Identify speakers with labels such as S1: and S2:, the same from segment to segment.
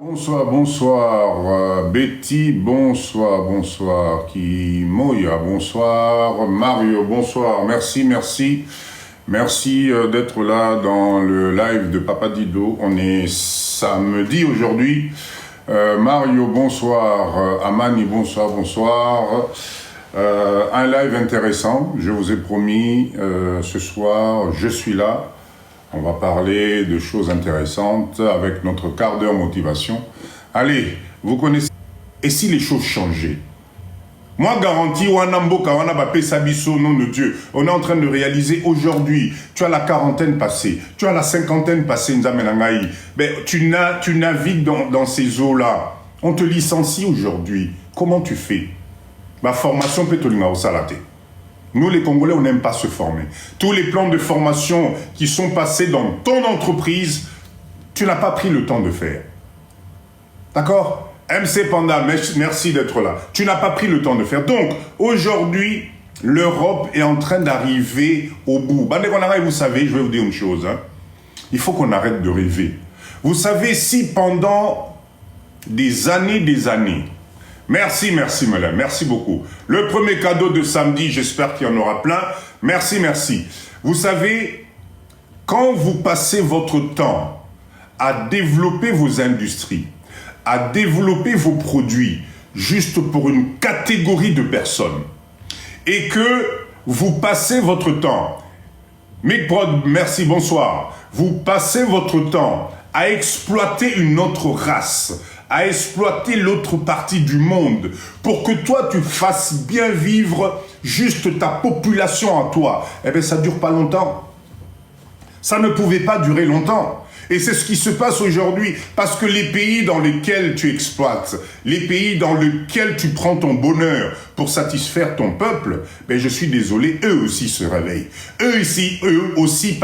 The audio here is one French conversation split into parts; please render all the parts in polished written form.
S1: Bonsoir, bonsoir, Betty, bonsoir, Kimoya, bonsoir, Mario, bonsoir, merci d'être là dans le live de Papa Dido. On est samedi aujourd'hui. Mario, bonsoir, Amani, bonsoir. Un live intéressant, je vous ai promis, ce soir, je suis là. On va parler de choses intéressantes avec notre quart d'heure motivation. Allez, vous connaissez. Et si les choses changeaient? Moi, garantis, nom de Dieu. On est en train de réaliser aujourd'hui. Tu as la quarantaine passée. Tu as la cinquantaine passée, Nzamenangaï. Ben, tu navigues dans ces eaux-là. On te licencie aujourd'hui. Comment tu fais? Ma formation peut te l'ingaosalate. Nous, les Congolais, on n'aime pas se former. Tous les plans de formation qui sont passés dans ton entreprise, tu n'as pas pris le temps de faire. D'accord? MC Panda, merci d'être là. Tu n'as pas pris le temps de faire. Donc, aujourd'hui, l'Europe est en train d'arriver au bout. Vous savez, je vais vous dire une chose. Hein. Il faut qu'on arrête de rêver. Vous savez, si pendant des années, merci Melin, merci beaucoup. Le premier cadeau de samedi, j'espère qu'il y en aura plein. Merci. Vous savez, quand vous passez votre temps à développer vos industries, à développer vos produits, juste pour une catégorie de personnes, et que vous passez votre temps, Mikprod, merci, bonsoir, vous passez votre temps à exploiter une autre race, à exploiter l'autre partie du monde pour que toi, tu fasses bien vivre juste ta population à toi. Eh bien, ça ne dure pas longtemps. Ça ne pouvait pas durer longtemps. Et c'est ce qui se passe aujourd'hui, parce que les pays dans lesquels tu exploites, les pays dans lesquels tu prends ton bonheur pour satisfaire ton peuple, ben je suis désolé, eux aussi se réveillent. Eux aussi,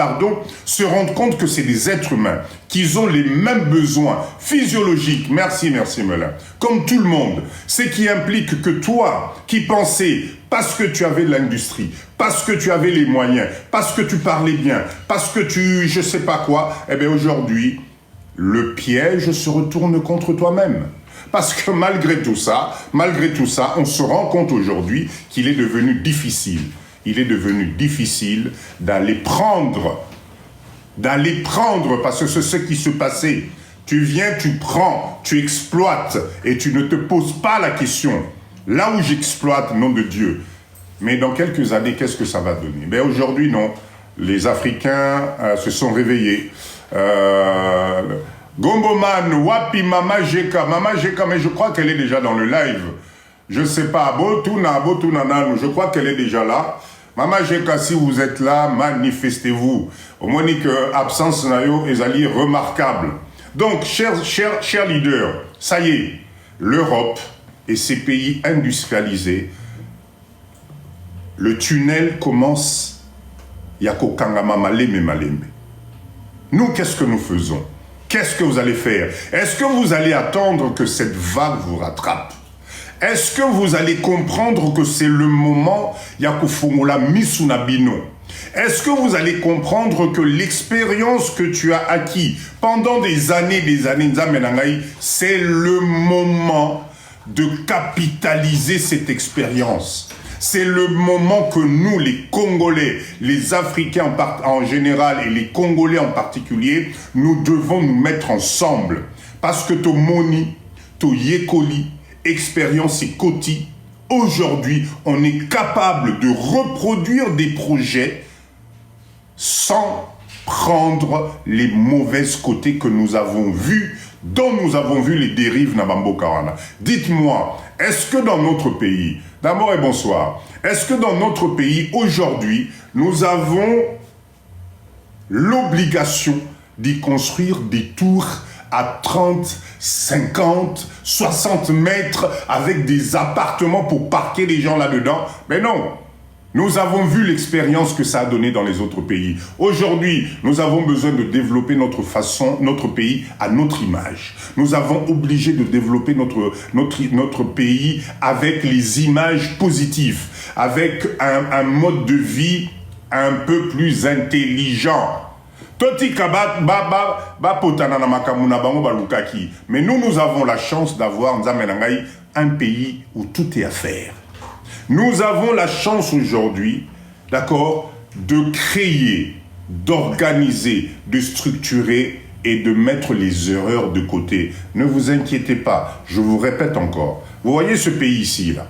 S1: se rendent compte que c'est des êtres humains, qu'ils ont les mêmes besoins physiologiques, merci Melin, comme tout le monde. Ce qui implique que toi, qui pensais, parce que tu avais l'industrie, parce que tu avais les moyens, parce que tu parlais bien, parce que je sais pas quoi, eh bien aujourd'hui, le piège se retourne contre toi-même. Parce que malgré tout ça, on se rend compte aujourd'hui qu'il est devenu difficile. Il est devenu difficile d'aller prendre, parce que c'est ce qui se passait. Tu viens, tu prends, tu exploites, et tu ne te poses pas la question. Là où j'exploite, nom de Dieu. Mais dans quelques années, qu'est-ce que ça va donner? Ben aujourd'hui, non. Les Africains se sont réveillés. Gomboman, Wapi, Mama Jeka, mais je crois qu'elle est déjà dans le live. Je ne sais pas, je crois qu'elle est déjà là. Mama Jeka, si vous êtes là, manifestez-vous. Au moins, que absence nayo est remarquable. Donc, chers leaders, ça y est, l'Europe et ces pays industrialisés, le tunnel commence, Yako Kangama Maleme. Nous, qu'est-ce que nous faisons? Qu'est-ce que vous allez faire? Est-ce que vous allez attendre que cette vague vous rattrape? Est-ce que vous allez comprendre que c'est le moment, Yako Fongola Misunabino? Est-ce que vous allez comprendre que l'expérience que tu as acquis pendant des années, c'est le moment de capitaliser cette expérience? C'est le moment que nous, les Congolais, les Africains en général et les Congolais en particulier, nous devons nous mettre ensemble. Parce que ton moni, ton yekoli, expérience et koti, aujourd'hui, on est capable de reproduire des projets sans prendre les mauvaises côtés que nous avons vus, dont nous avons vu les dérives Nabambo Karana. Dites-moi, est-ce que dans notre pays, d'abord et bonsoir, est-ce que dans notre pays, aujourd'hui, nous avons l'obligation d'y construire des tours à 30, 50, 60 mètres avec des appartements pour parquer les gens là-dedans? Mais non! Nous avons vu l'expérience que ça a donné dans les autres pays. Aujourd'hui, nous avons besoin de développer notre pays à notre image. Nous avons obligé de développer notre pays avec les images positives, avec un mode de vie un peu plus intelligent. Mais nous avons la chance d'avoir un pays où tout est à faire. Nous avons la chance aujourd'hui, d'accord, de créer, d'organiser, de structurer et de mettre les erreurs de côté. Ne vous inquiétez pas, je vous répète encore. Vous voyez ce pays ici, là.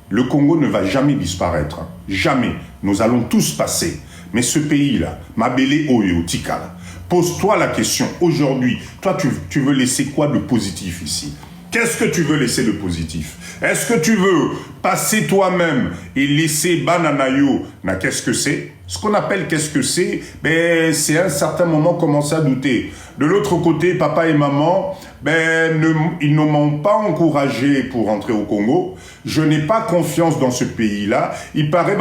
S1: Le Congo ne va jamais disparaître. Hein. Jamais. Nous allons tous passer. Mais ce pays-là, Mabele Oyo Tikala, pose-toi la question. Aujourd'hui, toi, tu veux laisser quoi de positif ici? Qu'est-ce que tu veux laisser de positif? Est-ce que tu veux passer toi-même et laisser Bananayo? Qu'est-ce que c'est? Ce qu'on appelle qu'est-ce que c'est? Ben, c'est à un certain moment commencer à douter. De l'autre côté, papa et maman, ils ne m'ont pas encouragé pour rentrer au Congo. Je n'ai pas confiance dans ce pays-là. Il paraît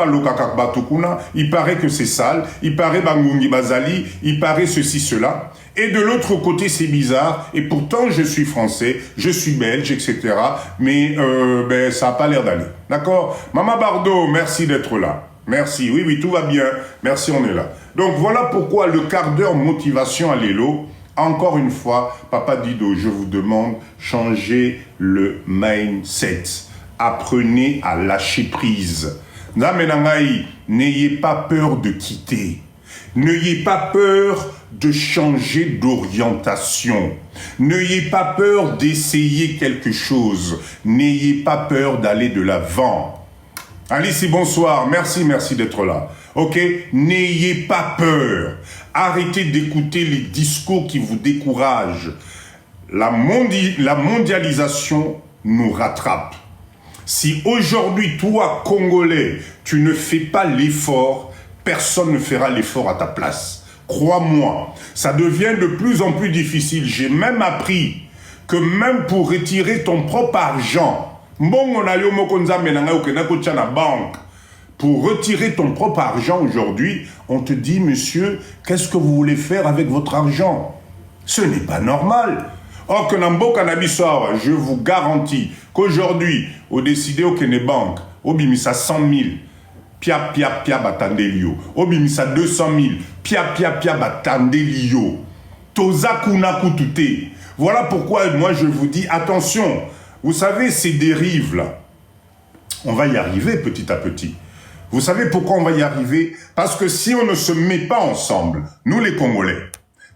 S1: il paraît que c'est sale, il paraît Bangungi Bazali, il paraît ceci, cela. Et de l'autre côté, c'est bizarre. Et pourtant, je suis français, je suis belge, etc. Mais ça n'a pas l'air d'aller. D'accord? Maman Bardot, merci d'être là. Merci. Oui, oui, tout va bien. Merci, on est là. Donc, voilà pourquoi le quart d'heure motivation à l'élo. Encore une fois, Papa Dido, je vous demande, changez le mindset. Apprenez à lâcher prise. N'ayez pas peur de quitter. N'ayez pas peur de changer d'orientation. N'ayez pas peur d'essayer quelque chose. N'ayez pas peur d'aller de l'avant. Alice, bonsoir. Merci d'être là. Ok? N'ayez pas peur. Arrêtez d'écouter les discours qui vous découragent. La mondialisation nous rattrape. Si aujourd'hui, toi, Congolais, tu ne fais pas l'effort, personne ne fera l'effort à ta place. Crois-moi, ça devient de plus en plus difficile. J'ai même appris que même pour retirer ton propre argent, pour retirer ton propre argent aujourd'hui, on te dit, monsieur, qu'est-ce que vous voulez faire avec votre argent? Ce n'est pas normal. Or que Nambo Kanabisor, je vous garantis qu'aujourd'hui, au décidé au Kene Bank, au bimisa 100 000, pia batandelio, au bimisa 200 000, pia batandelio, toza kuna kutute. Voilà pourquoi moi je vous dis, attention, vous savez ces dérives là, on va y arriver petit à petit. Vous savez pourquoi on va y arriver? Parce que si on ne se met pas ensemble, nous les Congolais,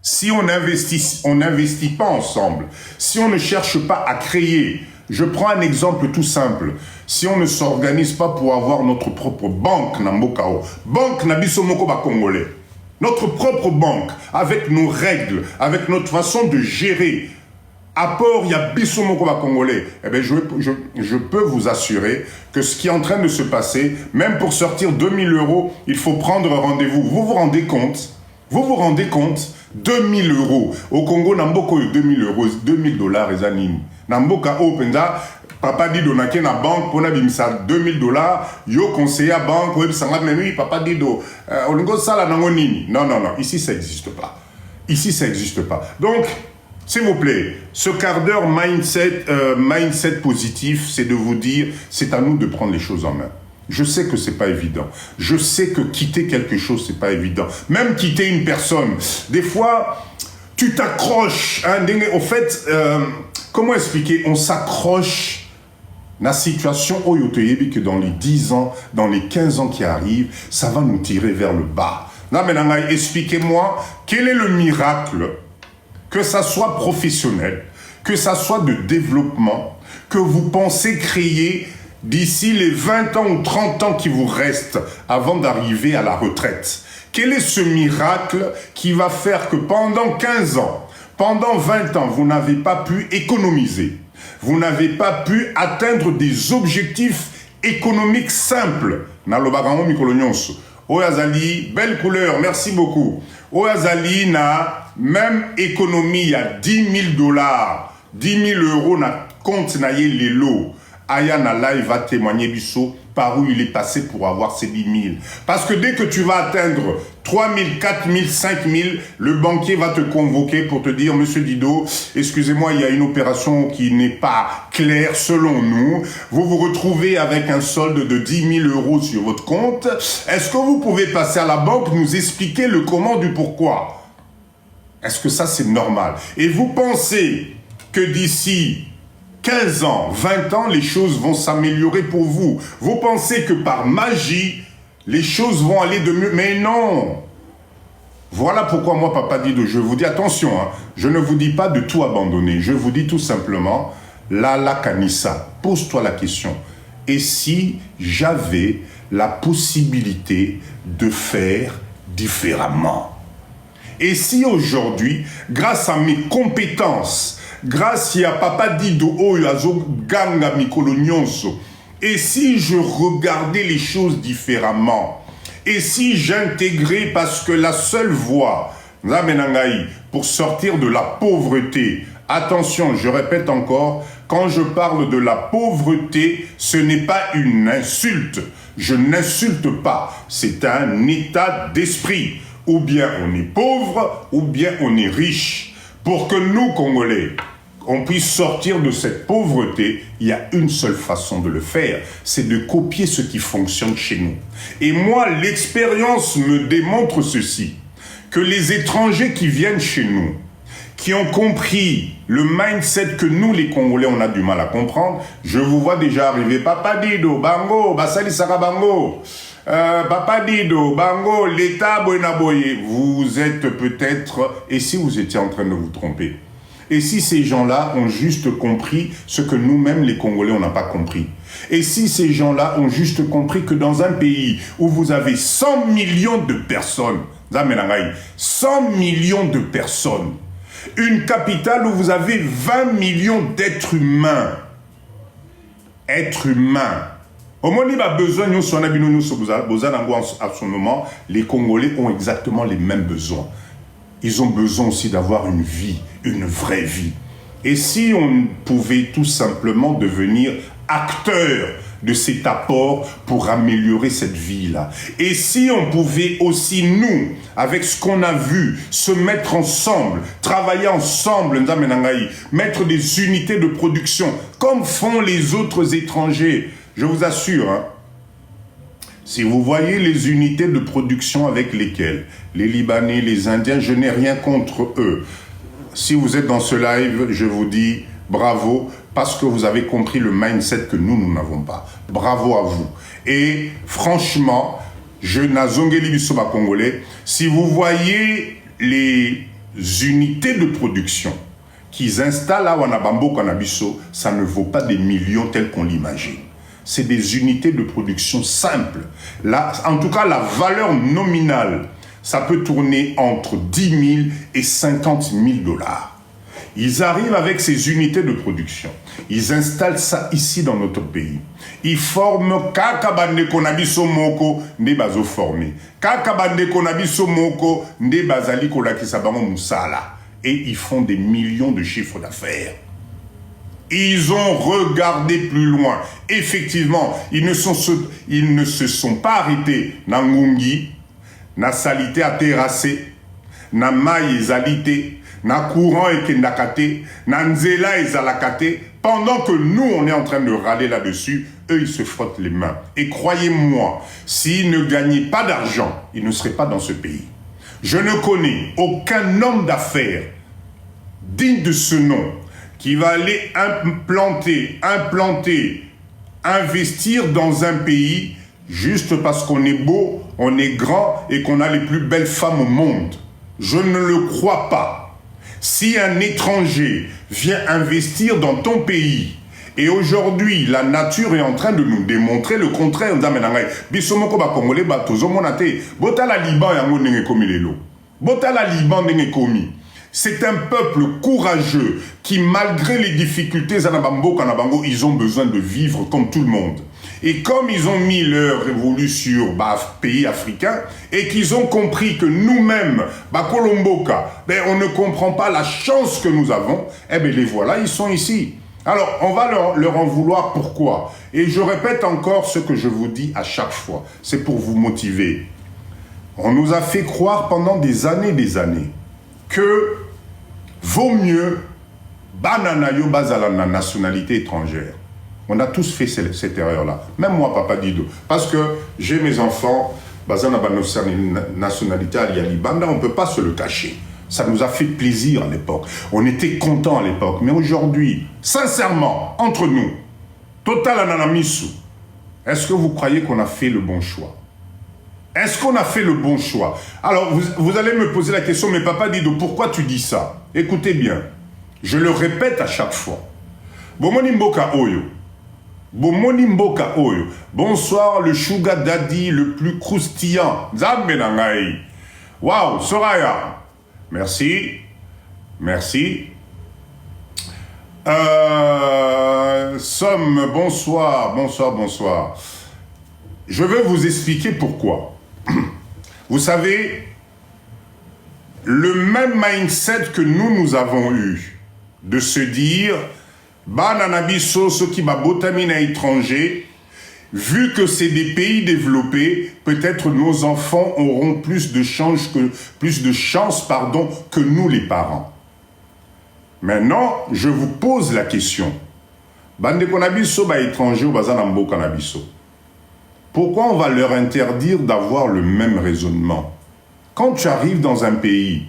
S1: si on n'investit pas ensemble, si on ne cherche pas à créer, je prends un exemple tout simple, si on ne s'organise pas pour avoir notre propre banque, banque Nabisomoko ba Congolais, notre propre banque, avec nos règles, avec notre façon de gérer, apport, il y a Bissomoko ba Congolais, eh bien, je peux vous assurer que ce qui est en train de se passer, même pour sortir 2000 €, il faut prendre rendez-vous. Vous vous rendez compte? Vous vous rendez compte? 2000 €. Au Congo, Namboko, 2000 €, 2000 $, et anime. Namboka, Openza, papa dit donake na banque, pour nabimisa 2000 $, yo conseiller à banque, oui, papa dit do, olingo sala nangonini. Non, ici ça n'existe pas. Ici ça n'existe pas. Donc, s'il vous plaît, ce quart d'heure mindset positif, c'est de vous dire, c'est à nous de prendre les choses en main. Je sais que c'est pas évident. Je sais que quitter quelque chose, c'est pas évident. Même quitter une personne. Des fois, tu t'accroches. Hein, au fait, comment expliquer? On s'accroche à la situation que dans les 10 ans, dans les 15 ans qui arrivent, ça va nous tirer vers le bas. Là, maintenant, expliquez-moi, quel est le miracle, que ça soit professionnel, que ça soit de développement, que vous pensez créer d'ici les 20 ans ou 30 ans qui vous restent avant d'arriver à la retraite? Quel est ce miracle qui va faire que pendant 15 ans, pendant 20 ans, vous n'avez pas pu économiser, vous n'avez pas pu atteindre des objectifs économiques simples? Nalobarango Mikolonyonso. Oyazali, belle couleur, merci beaucoup. Oyazali na même économie, il y a 10 000 $, 10 000 € na compte na ye lelo. Aya na live va témoigner biso par où il est passé pour avoir ces 10 000. Parce que dès que tu vas atteindre 3 000, 4 000, 5 000, le banquier va te convoquer pour te dire, monsieur Dido, excusez-moi, il y a une opération qui n'est pas claire selon nous. Vous vous retrouvez avec un solde de 10 000 € sur votre compte. Est-ce que vous pouvez passer à la banque, nous expliquer le comment du pourquoi? Est-ce que ça, c'est normal? Et vous pensez que d'ici 15 ans, 20 ans, les choses vont s'améliorer pour vous? Vous pensez que par magie, les choses vont aller de mieux? Mais non! Voilà pourquoi moi, Papa Dido, je vous dis, attention, hein, je ne vous dis pas de tout abandonner. Je vous dis tout simplement, Lala Kanissa, pose-toi la question. Et si j'avais la possibilité de faire différemment? Et si aujourd'hui, grâce à mes compétences, grâce à Papa Dido Oyazo Ganga Mikolo Nyonso, et si je regardais les choses différemment, et si j'intégrais, parce que la seule voie, pour sortir de la pauvreté, attention, je répète encore, quand je parle de la pauvreté, ce n'est pas une insulte. Je n'insulte pas, c'est un état d'esprit. Ou bien on est pauvre, ou bien on est riche. Pour que nous, Congolais, on puisse sortir de cette pauvreté, il y a une seule façon de le faire, c'est de copier ce qui fonctionne chez nous. Et moi, l'expérience me démontre ceci, que les étrangers qui viennent chez nous, qui ont compris le mindset que nous, les Congolais, on a du mal à comprendre, je vous vois déjà arriver, Papa Dido, Bango, Basali Sarabango, Papa Dido, Bango, l'État Boenaboye, vous êtes peut-être, et si vous étiez en train de vous tromper? Et si ces gens-là ont juste compris ce que nous-mêmes, les Congolais, on n'a pas compris? Et si ces gens-là ont juste compris que dans un pays où vous avez 100 millions de personnes, 100 millions de personnes, une capitale où vous avez 20 millions d'êtres humains, au moment où il a besoin, à ce moment, les Congolais ont exactement les mêmes besoins. Ils ont besoin aussi d'avoir une vie, une vraie vie. Et si on pouvait tout simplement devenir acteur de cet apport pour améliorer cette vie-là. Et si on pouvait aussi, nous, avec ce qu'on a vu, se mettre ensemble, travailler ensemble, mettre des unités de production, comme font les autres étrangers, je vous assure, hein, si vous voyez les unités de production avec lesquelles les Libanais, les Indiens, je n'ai rien contre eux. Si vous êtes dans ce live, je vous dis bravo, parce que vous avez compris le mindset que nous n'avons pas. Bravo à vous. Et franchement, je n'azongeli bisoba congolais, si vous voyez les unités de production qu'ils installent à Wanabambo Kanabiso, ça ne vaut pas des millions tels qu'on l'imagine. C'est des unités de production simples. Là, en tout cas, la valeur nominale, ça peut tourner entre 10 000 et 50 000 dollars. Ils arrivent avec ces unités de production. Ils installent ça ici dans notre pays. Ils forment Kakabande Konabiso Moko ne bazo formé. Kakabande Konabiso Moko ne bazali Kolakisabamo Moussala. Et ils font des millions de chiffres d'affaires. Ils ont regardé plus loin. Effectivement, ils ne se sont pas arrêtés na ngungi, na salité à terrasser, na maï ezalité, na courant et kendakate, na nzela ezalakate. Pendant que nous, on est en train de râler là-dessus, eux, ils se frottent les mains. Et croyez-moi, s'ils ne gagnaient pas d'argent, ils ne seraient pas dans ce pays. Je ne connais aucun homme d'affaires digne de ce nom qui va aller implanter, investir dans un pays juste parce qu'on est beau, on est grand et qu'on a les plus belles femmes au monde. Je ne le crois pas. Si un étranger vient investir dans ton pays, et aujourd'hui, la nature est en train de nous démontrer le contraire. C'est un peuple courageux qui, malgré les difficultés, ils ont besoin de vivre comme tout le monde. Et comme ils ont mis leur révolution pays africains et qu'ils ont compris que nous-mêmes, Kolomboka, on ne comprend pas la chance que nous avons, eh bien les voilà, ils sont ici. Alors, on va leur en vouloir pourquoi? Et je répète encore ce que je vous dis à chaque fois. C'est pour vous motiver. On nous a fait croire pendant des années que vaut mieux bananayo bazala na nationalité étrangère. On a tous fait cette erreur-là. Même moi, Papa Dido. Parce que j'ai mes enfants, bazana ba nationalité à Libanda, on ne peut pas se le cacher. Ça nous a fait plaisir à l'époque. On était contents à l'époque. Mais aujourd'hui, sincèrement, entre nous, Total Ananamisu, est-ce que vous croyez qu'on a fait le bon choix? Est-ce qu'on a fait le bon choix? Alors, vous allez me poser la question, mais papa Dido, pourquoi tu dis ça? Écoutez bien, je le répète à chaque fois. Bomoni Mboka Oyo. Bomoni Mboka Oyo. Bonsoir, le sugar daddy le plus croustillant. Zambe Nangai. Waouh, Soraya. Merci. Merci. Somme, bonsoir, bonsoir, bonsoir. Je vais vous expliquer pourquoi. Vous savez, le même mindset que nous avons eu, de se dire, Bananabiso, ceux qui m'abotamine à étranger, vu que c'est des pays développés, peut-être nos enfants auront plus de chance que nous les parents. Maintenant, je vous pose la question. Bande konabiso ba étranger ou bazanambo konabiso. Pourquoi on va leur interdire d'avoir le même raisonnement? Quand tu arrives dans un pays,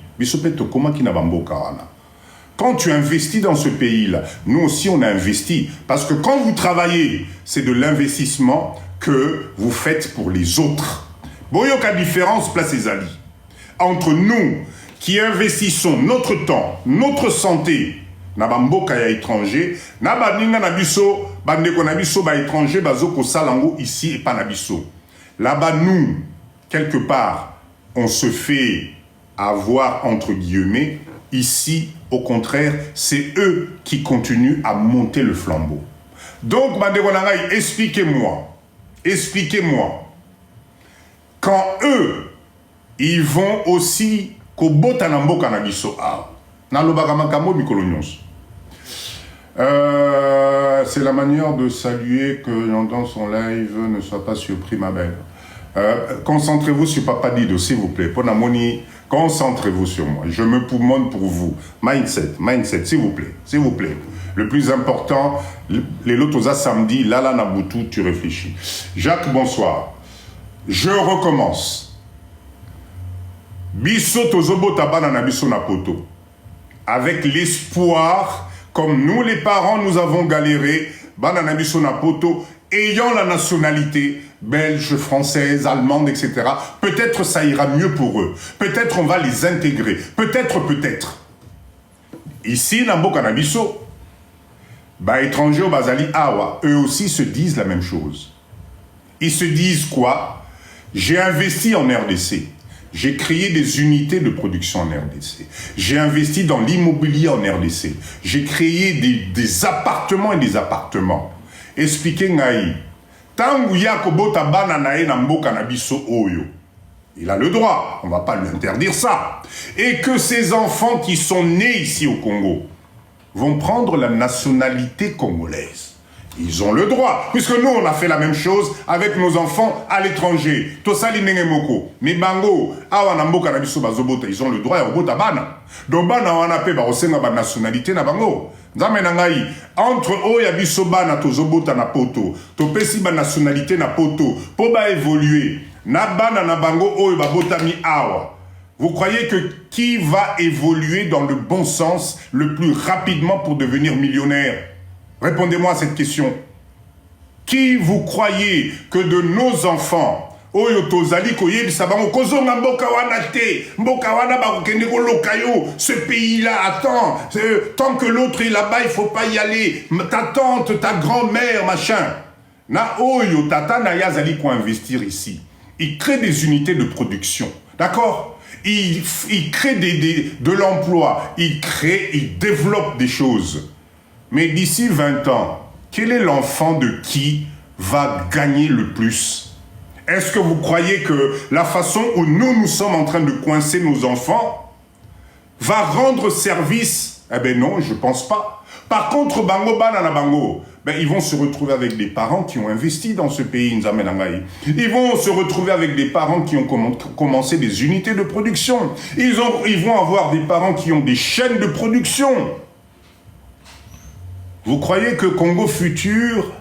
S1: quand tu investis dans ce pays-là, nous aussi on a investi. Parce que quand vous travaillez, c'est de l'investissement que vous faites pour les autres. Boyoka différence, place les alliés. Entre nous qui investissons notre temps, notre santé, Nabamboka ya étranger, Nabaninga Nabiso, Bandeko Nabiso, ba étranger, Bazoko Salango ici et pas Nabiso. Là-bas, nous, quelque part, on se fait avoir entre guillemets. Ici, au contraire, c'est eux qui continuent à monter le flambeau. Donc, Bandeko Nangai, expliquez-moi. Expliquez-moi. Quand eux, ils vont aussi Kobota Namboka Nabiso A. C'est la manière de saluer que j'entends son live, ne sois pas surpris ma belle. Concentrez-vous sur Papa Dido, s'il vous plaît. Ponamoni, concentrez-vous sur moi. Je me poumonne pour vous. Mindset, s'il vous plaît. S'il vous plaît. Le plus important, les lotos samedi, Lala Nabutu, tu réfléchis. Jacques, bonsoir. Je recommence. Biso tozobo tabana na biso na poto. Avec l'espoir, comme nous les parents, nous avons galéré, banana biso na poto, ayant la nationalité belge, française, allemande, etc. Peut-être ça ira mieux pour eux. Peut-être on va les intégrer. Peut-être. Ici, Namboka na biso, bah étrangers au Bazali Awa, eux aussi se disent la même chose. Ils se disent quoi? J'ai investi en RDC. J'ai créé des unités de production en RDC. J'ai investi dans l'immobilier en RDC. J'ai créé des appartements et des appartements. Expliquez Ngaï. Tangu Yakobo Tabana Nae Namboka Nabiso Oyo. Il a le droit. On ne va pas lui interdire ça. Et que ces enfants qui sont nés ici au Congo vont prendre la nationalité congolaise. Ils ont le droit, puisque nous, on a fait la même chose avec nos enfants à l'étranger. Tosali Nengemoko, mais Bango, Awanamboka Nabiso Bazobota, ils ont le droit à Robota Bana. Donc Bana Wanape Barosenga Ba nationalité na Bango. Zamenangai, entre Oya Biso Bana Tozobota na Poto, Topesi Ba nationalité na Poto, pour ba évoluer, na Bana na Bango Oya Babota Mi Awa. Vous croyez que qui va évoluer dans le bon sens le plus rapidement pour devenir millionnaire? Répondez-moi à cette question. Qui vous croyez que de nos enfants, ce pays-là attend, tant que l'autre est là-bas, il ne faut pas y aller. Ta tante, ta grand-mère, machin. Na oyo tata na yazali pour investir ici. Il crée des unités de production. D'accord? Il crée de l'emploi. Il développe des choses. Mais d'ici 20 ans, quel est l'enfant de qui va gagner le plus? Est-ce que vous croyez que la façon où nous sommes en train de coincer nos enfants va rendre service? Eh bien non, je ne pense pas. Par contre, Bango Banana Bango, ben, ils vont se retrouver avec des parents qui ont investi dans ce pays. Ils vont se retrouver avec des parents qui ont commencé des unités de production. Ils vont avoir des parents qui ont des chaînes de production. Vous croyez que Congo Futur,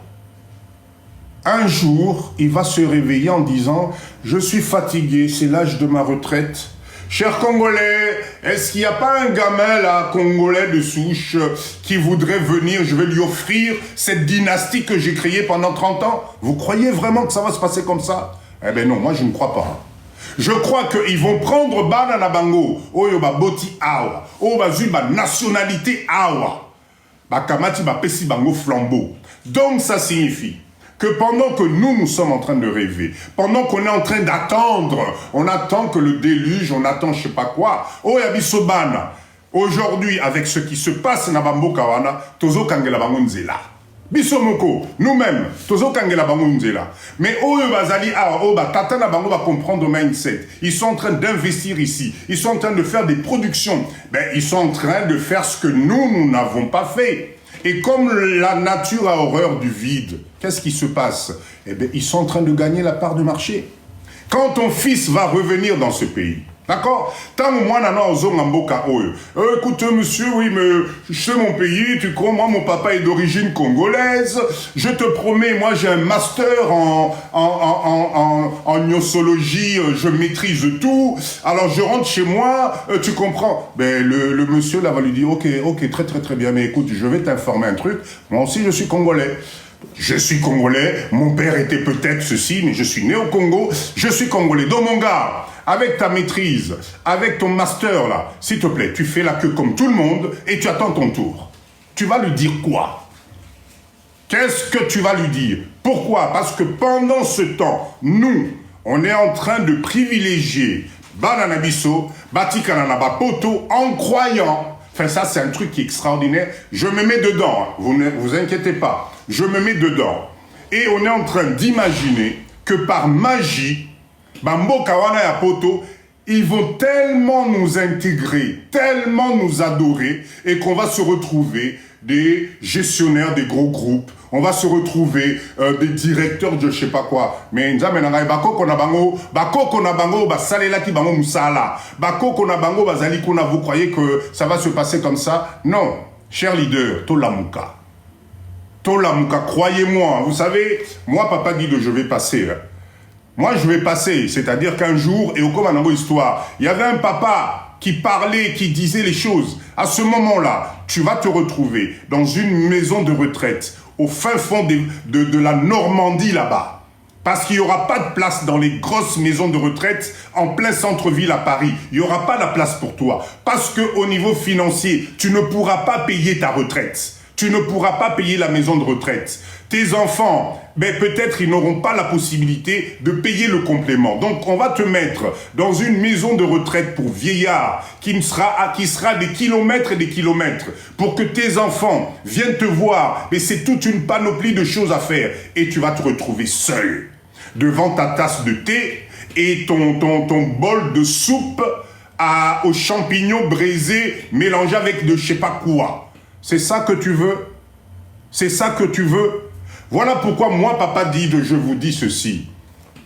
S1: un jour, il va se réveiller en disant « Je suis fatigué, c'est l'âge de ma retraite. Chers Congolais, est-ce qu'il n'y a pas un gamin là, Congolais de souche, qui voudrait venir, je vais lui offrir cette dynastie que j'ai créée pendant 30 ans? Vous croyez vraiment que ça va se passer comme ça? Eh bien non, moi je ne crois pas. Je crois qu'ils vont prendre Banana Bango, Oyoba Boti Awa, Oyoba Zuba nationalité Awa, Bakamati Bapesi Bango flambeau. Donc ça signifie que pendant que nous sommes en train de rêver, pendant qu'on est en train d'attendre, on attend que le déluge, on attend je sais pas quoi, Oyabisobana, aujourd'hui avec ce qui se passe na Bambo Kawana, Tozo Kangela Bango Nzela. Bisomoko, nous-mêmes, Tozo Kangela Bango Nzela. Mais Oyobazali, Tata na Bango va comprendre le mindset. Ils sont en train d'investir ici. Ils sont en train de faire des productions. Ben, ils sont en train de faire ce que nous n'avons pas fait. Et comme la nature a horreur du vide, qu'est-ce qui se passe? Eh bien, ils sont en train de gagner la part du marché. Quand ton fils va revenir dans ce pays, d'accord? Tant que moi, écoute, monsieur, oui, mais c'est mon pays, tu crois, moi, mon papa est d'origine congolaise, je te promets, moi, j'ai un master en gnossologie, je maîtrise tout, alors je rentre chez moi, tu comprends? Ben, le monsieur, là, va lui dire, ok, très bien, mais écoute, je vais t'informer un truc, moi aussi, je suis congolais. Je suis congolais, mon père était peut-être ceci, mais je suis né au Congo, je suis congolais. Donc mon gars, avec ta maîtrise, avec ton master là, s'il te plaît, tu fais la queue comme tout le monde et tu attends ton tour. Tu vas lui dire quoi? Qu'est-ce que tu vas lui dire? Pourquoi? Parce que pendant ce temps, nous, on est en train de privilégier Bananabiso, Batikananaba Poto, en croyant. Enfin, ça, c'est un truc qui est extraordinaire. Je me mets dedans, hein. Vous ne vous inquiétez pas. Je me mets dedans. Et on est en train d'imaginer que par magie, Bambo Kawana et Poto, ils vont tellement nous intégrer, tellement nous adorer, et qu'on va se retrouver des gestionnaires des gros groupes, on va se retrouver des directeurs de je sais pas quoi. Mais bako kona bango basalela ki bango musala. Bako kona bango bazali kona, vous croyez que ça va se passer comme ça? Non, cher leader, Tolamuka. Tolamuka, croyez-moi, vous savez, moi Papa Guido, je vais passer. Hein. Moi je vais passer, c'est-à-dire qu'un jour, et au Komanango Histoire, il y avait un papa qui parlait, qui disait les choses. À ce moment-là, tu vas te retrouver dans une maison de retraite, au fin fond de la Normandie là-bas. Parce qu'il n'y aura pas de place dans les grosses maisons de retraite en plein centre-ville à Paris. Il n'y aura pas la place pour toi. Parce qu'au niveau financier, tu ne pourras pas payer ta retraite. Tu ne pourras pas payer la maison de retraite. Tes enfants, ben peut-être ils n'auront pas la possibilité de payer le complément. Donc on va te mettre dans une maison de retraite pour vieillards qui sera des kilomètres et des kilomètres pour que tes enfants viennent te voir. Mais c'est toute une panoplie de choses à faire. Et tu vas te retrouver seul devant ta tasse de thé et ton bol de soupe aux champignons braisés mélangés avec de je sais pas quoi. C'est ça que tu veux? C'est ça que tu veux? Voilà pourquoi moi, Papa Dide, je vous dis ceci.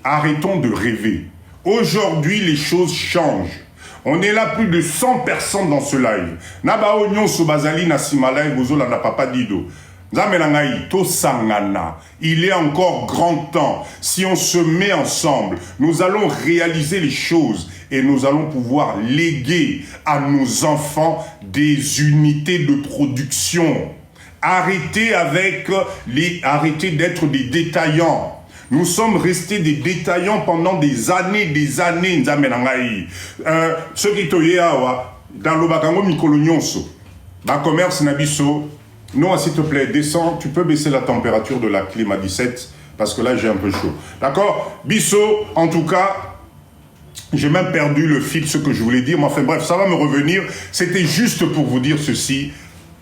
S1: Arrêtons de rêver. Aujourd'hui, les choses changent. On est là plus de 100 personnes dans ce live. Naba Onyon Sobazali Nasimala Gozola na Papa Dido. Il est encore grand temps. Si on se met ensemble, nous allons réaliser les choses et nous allons pouvoir léguer à nos enfants des unités de production. Arrêtez d'être des détaillants. Nous sommes restés des détaillants pendant des années. Ce qui est dans le bakango mikolo nyonso, ba commerce nabiso. Non, s'il te plaît, descends, tu peux baisser la température de la clim à 17, parce que là, j'ai un peu chaud. D'accord? Bissot, en tout cas, j'ai même perdu le fil, ce que je voulais dire. Mais enfin, bref, ça va me revenir. C'était juste pour vous dire ceci.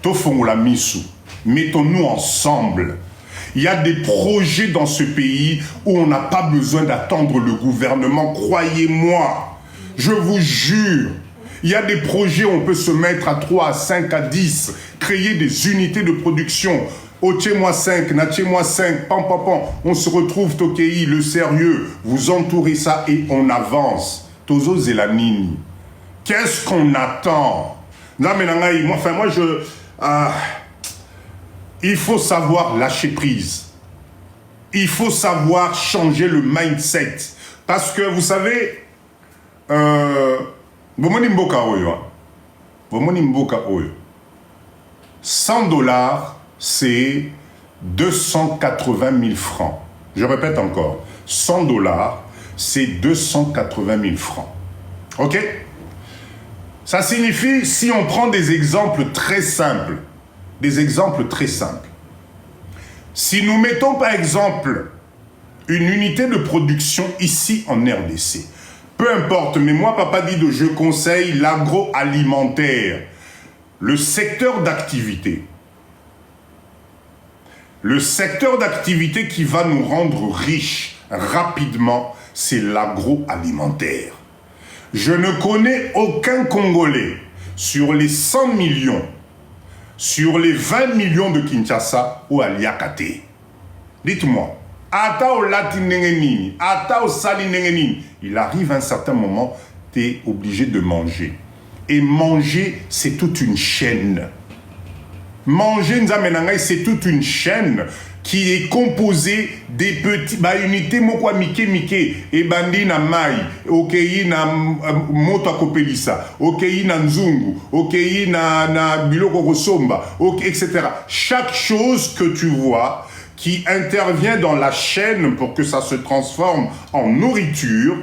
S1: Tofongola Missou, mettons-nous ensemble. Il y a des projets dans ce pays où on n'a pas besoin d'attendre le gouvernement. Croyez-moi, je vous jure. Il y a des projets où on peut se mettre à 3, à 5, à 10, créer des unités de production. Otiez-moi 5, Natchez-moi 5, pam, pam, pam. On se retrouve, Tokei, le sérieux. Vous entourez ça et on avance. Tozo Zelanini. Qu'est-ce qu'on attend? Moi, il faut savoir lâcher prise. Il faut savoir changer le mindset. Parce que, vous savez, Bomoni mboka oyo. Bomoni mboka oyo. 100 $, c'est 280 000 francs. Je répète encore. 100 $, c'est 280 000 francs. Ok? Ça signifie, si on prend des exemples très simples, si nous mettons par exemple une unité de production ici en RDC, peu importe, mais moi, Papa Dido, je conseille l'agroalimentaire, le secteur d'activité. Le secteur d'activité qui va nous rendre riches rapidement, c'est l'agroalimentaire. Je ne connais aucun Congolais sur les 100 millions, sur les 20 millions de Kinshasa ou à Liakate. Dites-moi, Ata au Latinengenini, Ata au Salinengenini, il arrive un certain moment, tu es obligé de manger. Et manger, c'est toute une chaîne. Manger, Nzamenangai, c'est toute une chaîne qui est composée des petits, unités mokwa mike, et bandi na mai, okei na moto akopelisa, okei na nzungu, okei na biloko kosomba, etc. Chaque chose que tu vois qui intervient dans la chaîne pour que ça se transforme en nourriture,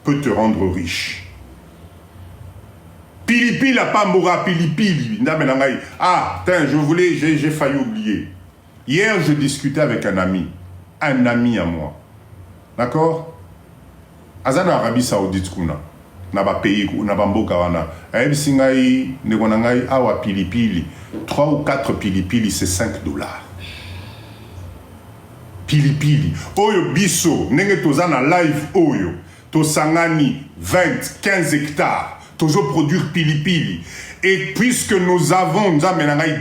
S1: peut te rendre riche. Pilipili a pas mora pilipili. Ah, j'ai failli oublier. Hier, je discutais avec un ami à moi. D'accord? Azan Arabie Saoudite kuna. Naba pays, naba mboka wana. Ayebi singai, negonangai awa pilipili. 3 ou 4 pilipili, c'est 5 $. Pilipili. Oyo biso, nenge tozana live oyo. Tosangani 20, 15 hectares. Toujours produire pilipili. Et puisque nous avons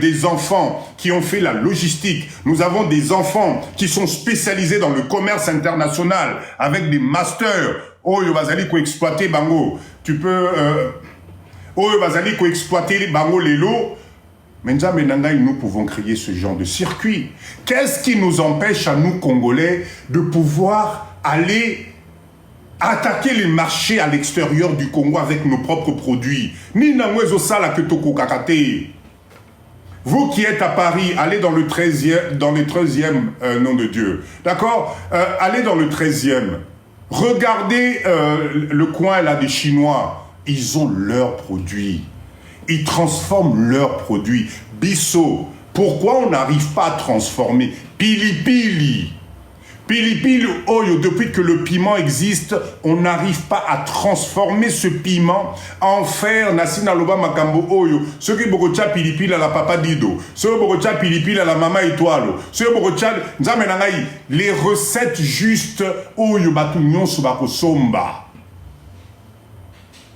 S1: des enfants qui ont fait la logistique, nous avons des enfants qui sont spécialisés dans le commerce international avec des masters. Oh, bazali ko exploiter bango. Tu peux bazali ko exploiter bango lelo. Mais nous pouvons créer ce genre de circuit. Qu'est-ce qui nous empêche à nous Congolais de pouvoir aller attaquer les marchés à l'extérieur du Congo avec nos propres produits? Vous qui êtes à Paris, allez dans le 13e, nom de Dieu. D'accord? Allez dans le 13e. Regardez le coin là des Chinois. Ils ont leurs produits. Ils transforment leurs produits. Bisso, pourquoi on n'arrive pas à transformer? Pilipili. Pilipili oyo, depuis que le piment existe, on n'arrive pas à transformer ce piment en faire nasina loba makambo oyo. Ce qui bokocha pilipili à la Papa Dido, ce qui bokocha pilipili à la Mama Étoile, ce qui bokocha nzamenangai, les recettes justes oyo batu nyonso bakosomba.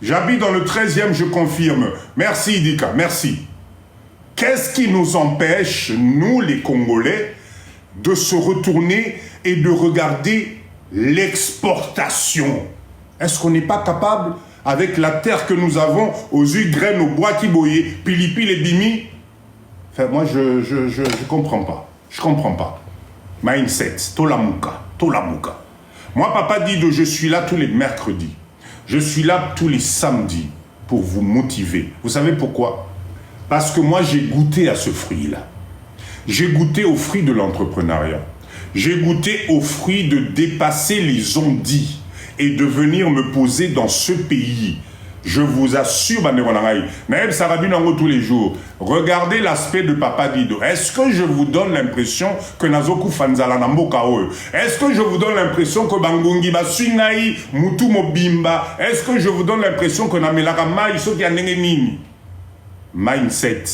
S1: J'habite dans le 13e, je confirme. Merci Dika, merci. Qu'est-ce qui nous empêche, nous les Congolais, de se retourner et de regarder l'exportation? Est-ce qu'on n'est pas capable, avec la terre que nous avons, aux huiles graines, au bois qui boyait, pilipili et bimi? Enfin, moi, je comprends pas. Je comprends pas. Mindset, tolamuka. Moi, Papa Dido, je suis là tous les mercredis. Je suis là tous les samedis pour vous motiver. Vous savez pourquoi? Parce que moi, j'ai goûté à ce fruit-là. J'ai goûté au fruit de l'entrepreneuriat. J'ai goûté au fruit de dépasser les ondits et de venir me poser dans ce pays. Je vous assure, Naël Sarabinango tous les jours. Regardez l'aspect de Papa Dido. Est-ce que je vous donne l'impression que Nazoku Fanzala Namboka Oyo? Est-ce que je vous donne l'impression que Bangongi Basunai Mutu Mobimba? Est-ce que je vous donne l'impression que Namelarama Isoki Anengenini? Mindset.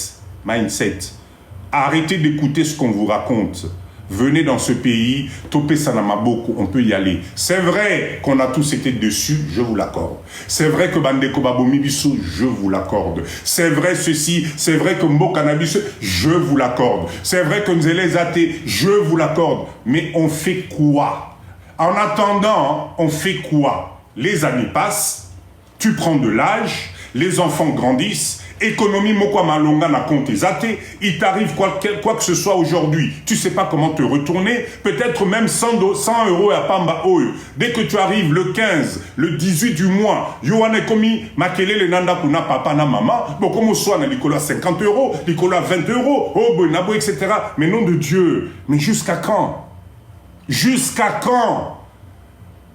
S1: Arrêtez d'écouter ce qu'on vous raconte. Venez dans ce pays, Topé Sanamaboko, on peut y aller. C'est vrai qu'on a tous été dessus, je vous l'accorde. C'est vrai que Bandeko Babomi Bissou, je vous l'accorde. C'est vrai ceci, c'est vrai que Mbokanabis, je vous l'accorde. C'est vrai que Nzele Zate, je vous l'accorde. Mais on fait quoi? En attendant, on fait quoi? Les années passent, tu prends de l'âge, les enfants grandissent, économie moko malonga na compte zate, il t'arrive quoi que ce soit aujourd'hui, tu sais pas comment te retourner, peut-être même 100 € à Pamba Oyo. Dès que tu arrives le 15, le 18 du mois, yoane komi makele le nanda kuna papa na maman, bon comme soit na likolo 50 €, likolo 20 €, oh bonabo etc. Mais nom de Dieu, mais jusqu'à quand? Jusqu'à quand?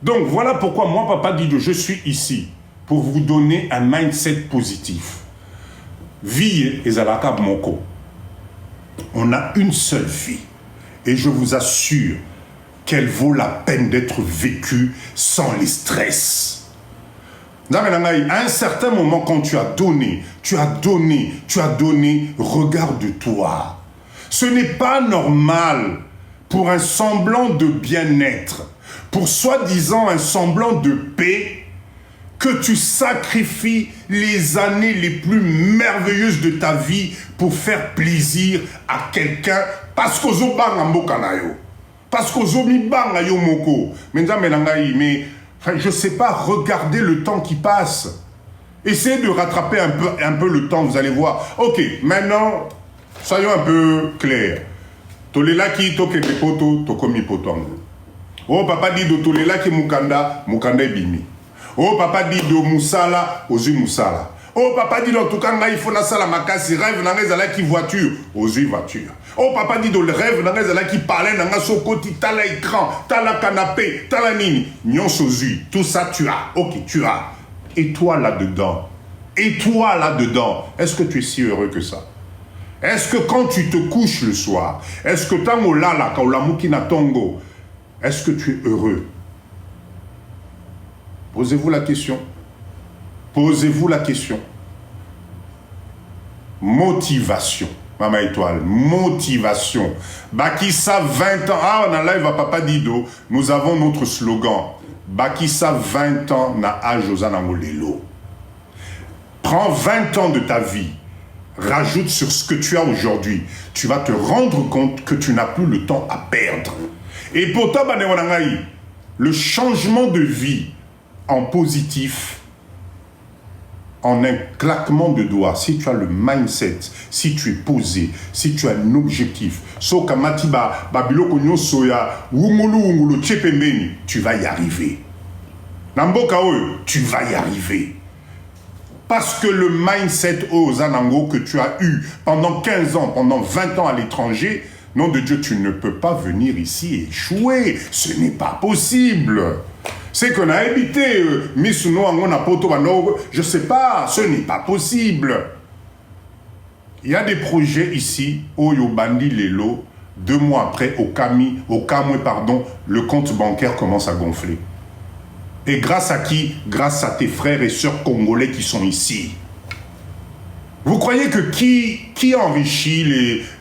S1: Donc voilà pourquoi moi Papa Dido, je suis ici pour vous donner un mindset positif. Vie et Zalaka Moko. On a une seule vie. Et je vous assure qu'elle vaut la peine d'être vécue sans les stress. À un certain moment, quand tu as donné, regarde-toi. Ce n'est pas normal pour un semblant de bien-être, pour soi-disant un semblant de paix, que tu sacrifies les années les plus merveilleuses de ta vie pour faire plaisir à quelqu'un parce que parce que mais je sais pas, regardez le temps qui passe. Essayez de rattraper un peu le temps, vous allez voir. Ok, maintenant, soyons un peu clairs. Tolela ki toke de poto, tokomi poto. Oh papa dit de tolela ki mukanda bimi. Oh papa dit de musala, ozu musala. Oh papa dit en tout cas il faut na sala makasi rêve na ngezala ki voiture, ozu voiture. Oh papa dit de le rêve na ngezala ki parler na sokoti tala écran, tala canapé, tala nini, nyonso ozu. Tout ça tu as. OK, tu as. Et toi là-dedans? Est-ce que tu es si heureux que ça? Est-ce que quand tu te couches le soir, est-ce que tango lala kaulamuki na tongo, est-ce que tu es heureux? Posez-vous la question. Motivation. Maman Étoile, motivation. Bakissa 20 ans. Ah, on a live à Papa Dido. Nous avons notre slogan. Bakissa 20 ans na ajozanango lelo. Prends 20 ans de ta vie. Rajoute sur ce que tu as aujourd'hui. Tu vas te rendre compte que tu n'as plus le temps à perdre. Et pourtant, le changement de vie en positif, en un claquement de doigts, si tu as le mindset, si tu es posé, si tu as un objectif, tu vas y arriver. Tu vas y arriver. Parce que le mindset Zanango que tu as eu pendant 15 ans, pendant 20 ans à l'étranger, nom de Dieu, tu ne peux pas venir ici et échouer. Ce n'est pas possible. C'est qu'on a évité, je ne sais pas, ce n'est pas possible. Il y a des projets ici, Oyo Bandi Lelo, 2 mois après, au Kamwe, le compte bancaire commence à gonfler. Et grâce à qui? Grâce à tes frères et sœurs congolais qui sont ici. Vous croyez que qui enrichit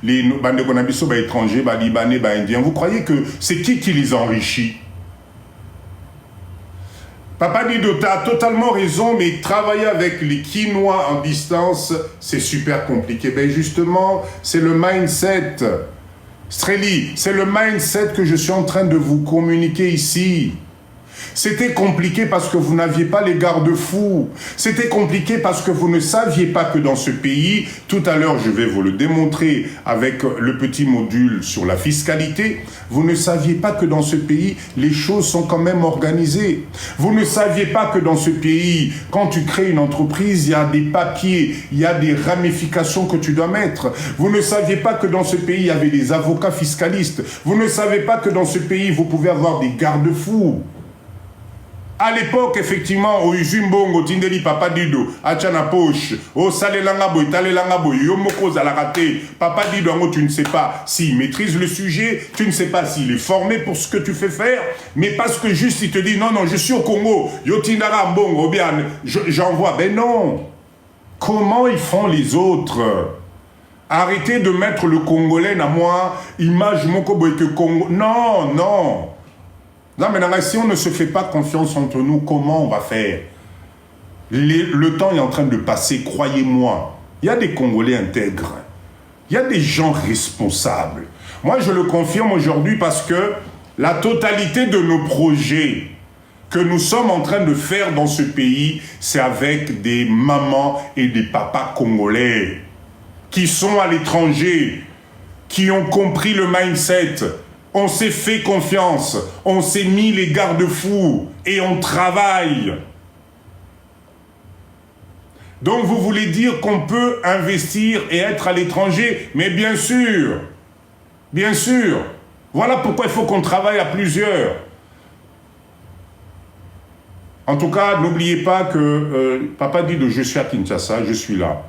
S1: les Bandekonabiso étrangers, Libanais, Indiens? Vous croyez que c'est qui les enrichit? Papa Dido, tu as totalement raison, mais travailler avec les Quinois en distance, c'est super compliqué. Ben justement, c'est le mindset. Streli, c'est le mindset que je suis en train de vous communiquer ici. C'était compliqué parce que vous n'aviez pas les garde-fous. C'était compliqué parce que vous ne saviez pas que dans ce pays, tout à l'heure je vais vous le démontrer avec le petit module sur la fiscalité, vous ne saviez pas que dans ce pays, les choses sont quand même organisées. Vous ne saviez pas que dans ce pays, quand tu crées une entreprise, il y a des papiers, il y a des ramifications que tu dois mettre. Vous ne saviez pas que dans ce pays, il y avait des avocats fiscalistes. Vous ne savez pas que dans ce pays, vous pouvez avoir des garde-fous. À l'époque, effectivement, au Ujumbongo, Tindeli Papa Dido, Achana Poche, au Salelangabo, Italelangabo, Yomoko Zalarate, Papa Dido, tu ne sais pas s'il maîtrise le sujet, tu ne sais pas s'il est formé pour ce que tu fais faire, mais parce que juste il te dit non, je suis au Congo, Yotindara Mbongo, bien, j'envoie. Ben non. Comment ils font les autres? Arrêtez de mettre le Congolais dans moi, image Mokobo et que Congo. Non, non. Non, mais si on ne se fait pas confiance entre nous, comment on va faire? Le temps est en train de passer, croyez-moi. Il y a des Congolais intègres. Il y a des gens responsables. Moi, je le confirme aujourd'hui parce que la totalité de nos projets que nous sommes en train de faire dans ce pays, c'est avec des mamans et des papas congolais qui sont à l'étranger, qui ont compris le mindset. On s'est fait confiance, on s'est mis les garde-fous et on travaille. Donc vous voulez dire qu'on peut investir et être à l'étranger? Mais bien sûr, bien sûr. Voilà pourquoi il faut qu'on travaille à plusieurs. En tout cas, n'oubliez pas que Papa Dido, je suis à Kinshasa, je suis là.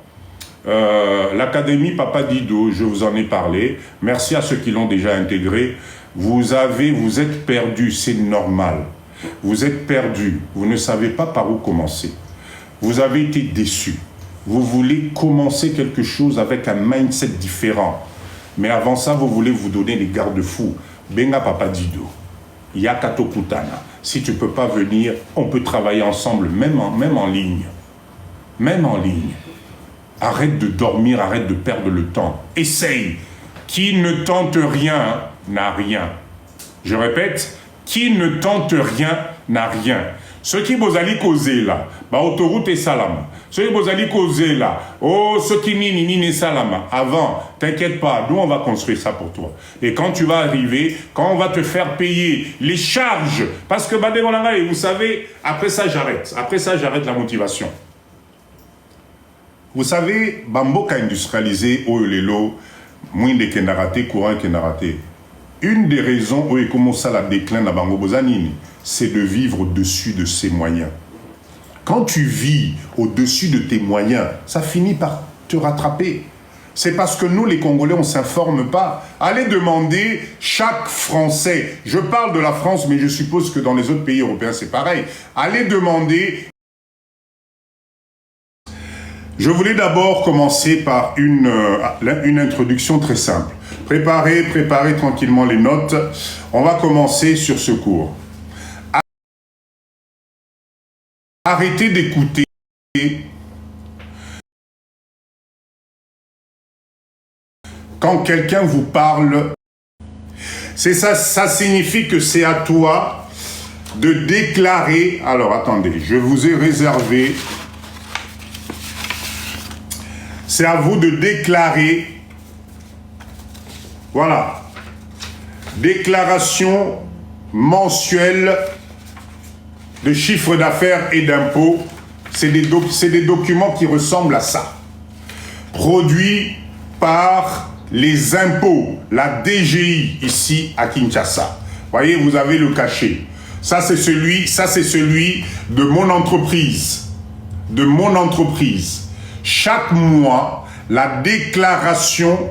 S1: L'Académie Papa Dido, je vous en ai parlé. Merci à ceux qui l'ont déjà intégré. Vous êtes perdus, c'est normal. Vous êtes perdus, vous ne savez pas par où commencer. Vous avez été déçus. Vous voulez commencer quelque chose avec un mindset différent. Mais avant ça, vous voulez vous donner les garde-fous. Benga Papa Dido. Yakato Kutana. Si tu ne peux pas venir, on peut travailler ensemble, même en ligne. Même en ligne. Arrête de dormir, arrête de perdre le temps. Essaye. Qui ne tente rien n'a rien. Je répète, qui ne tente rien n'a rien. Ceux qui vous allez causer là, bah autoroute et salama. Ceux qui vous allez causer là, oh ceux qui nini salama. Avant, t'inquiète pas, nous on va construire ça pour toi. Et quand tu vas arriver, quand on va te faire payer les charges, parce que vous savez, après ça j'arrête. Après ça j'arrête la motivation. Vous savez, Bamboka industrialisé, Oyolelo, Mwinde Kendarate, Courant Kendarate. Une des raisons où il commence à la déclin dans Bango Bozanini, c'est de vivre au-dessus de ses moyens. Quand tu vis au-dessus de tes moyens, ça finit par te rattraper. C'est parce que nous, les Congolais, on ne s'informe pas. Allez demander chaque Français, je parle de la France, mais je suppose que dans les autres pays européens, c'est pareil. Allez demander... Je voulais d'abord commencer par une introduction très simple. Préparez tranquillement les notes. On va commencer sur ce cours. Arrêtez d'écouter quand quelqu'un vous parle. C'est ça, ça signifie que c'est à toi de déclarer. Alors attendez, je vous ai réservé. C'est à vous de déclarer. Voilà. Déclaration mensuelle de chiffre d'affaires et d'impôts. C'est des documents qui ressemblent à ça. Produits par les impôts, la DGI, ici à Kinshasa. Voyez, vous avez le cachet. Ça, c'est celui de mon entreprise. De mon entreprise. Chaque mois, la déclaration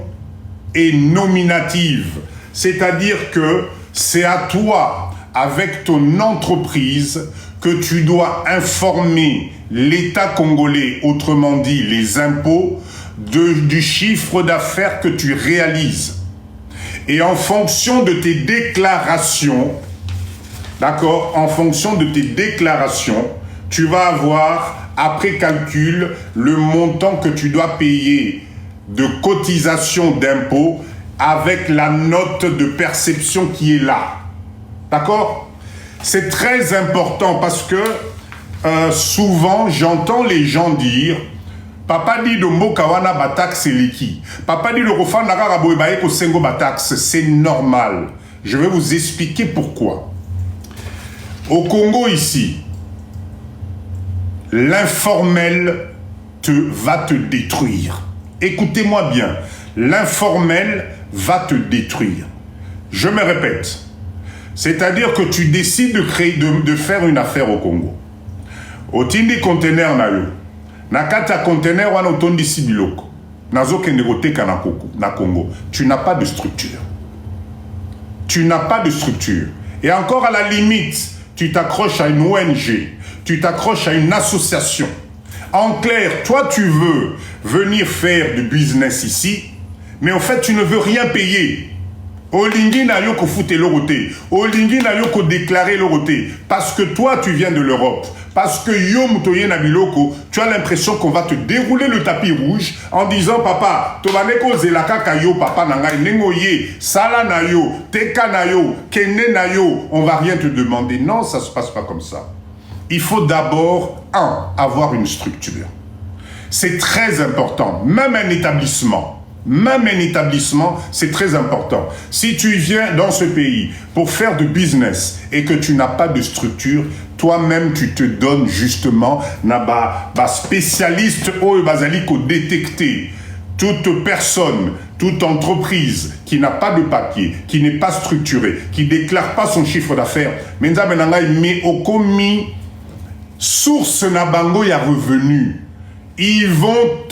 S1: est nominative. C'est-à-dire que c'est à toi, avec ton entreprise, que tu dois informer l'État congolais, autrement dit les impôts, du chiffre d'affaires que tu réalises. Et en fonction de tes déclarations, d'accord, en fonction de tes déclarations, tu vas avoir, après calcul, le montant que tu dois payer de cotisation d'impôt avec la note de perception qui est là. D'accord? C'est très important parce que souvent, j'entends les gens dire Papa dit de Mokawana Batax c'est liki. Papa dit de Rofan Nagara Boebae Kosengo Batax. C'est normal. Je vais vous expliquer pourquoi. Au Congo ici, l'informel va te détruire. Écoutez-moi bien. L'informel va te détruire. Je me répète. C'est-à-dire que tu décides de faire une affaire au Congo. Au tindi conteneur na yo. Nakata conteneur wana otondi sibiloko. Nazo kenegoteka na Congo. Tu n'as pas de structure. Tu n'as pas de structure. Et encore à la limite, tu t'accroches à une ONG. Tu t'accroches à une association. En clair, toi tu veux venir faire du business ici, mais en fait tu ne veux rien payer. Olingi na yo ko foute l'oroté. Olingi na yo ko déclarer l'oroté. Parce que toi, tu viens de l'Europe. Parce que yo mutoye na biloko, tu as l'impression qu'on va te dérouler le tapis rouge en disant, papa, tobaneko zelaka kayo, papa nangai, nengoye, sala na yo, teka na yo, kene na yo, on va rien te demander. Non, ça se passe pas comme ça. Il faut d'abord, avoir une structure. C'est très important. Même un établissement, c'est très important. Si tu viens dans ce pays pour faire du business et que tu n'as pas de structure, toi-même, tu te donnes justement un spécialiste au basaliko détecter toute personne, toute entreprise qui n'a pas de papier, qui n'est pas structurée, qui ne déclare pas son chiffre d'affaires. Mais au commis, source nabango y a revenu. Ils vont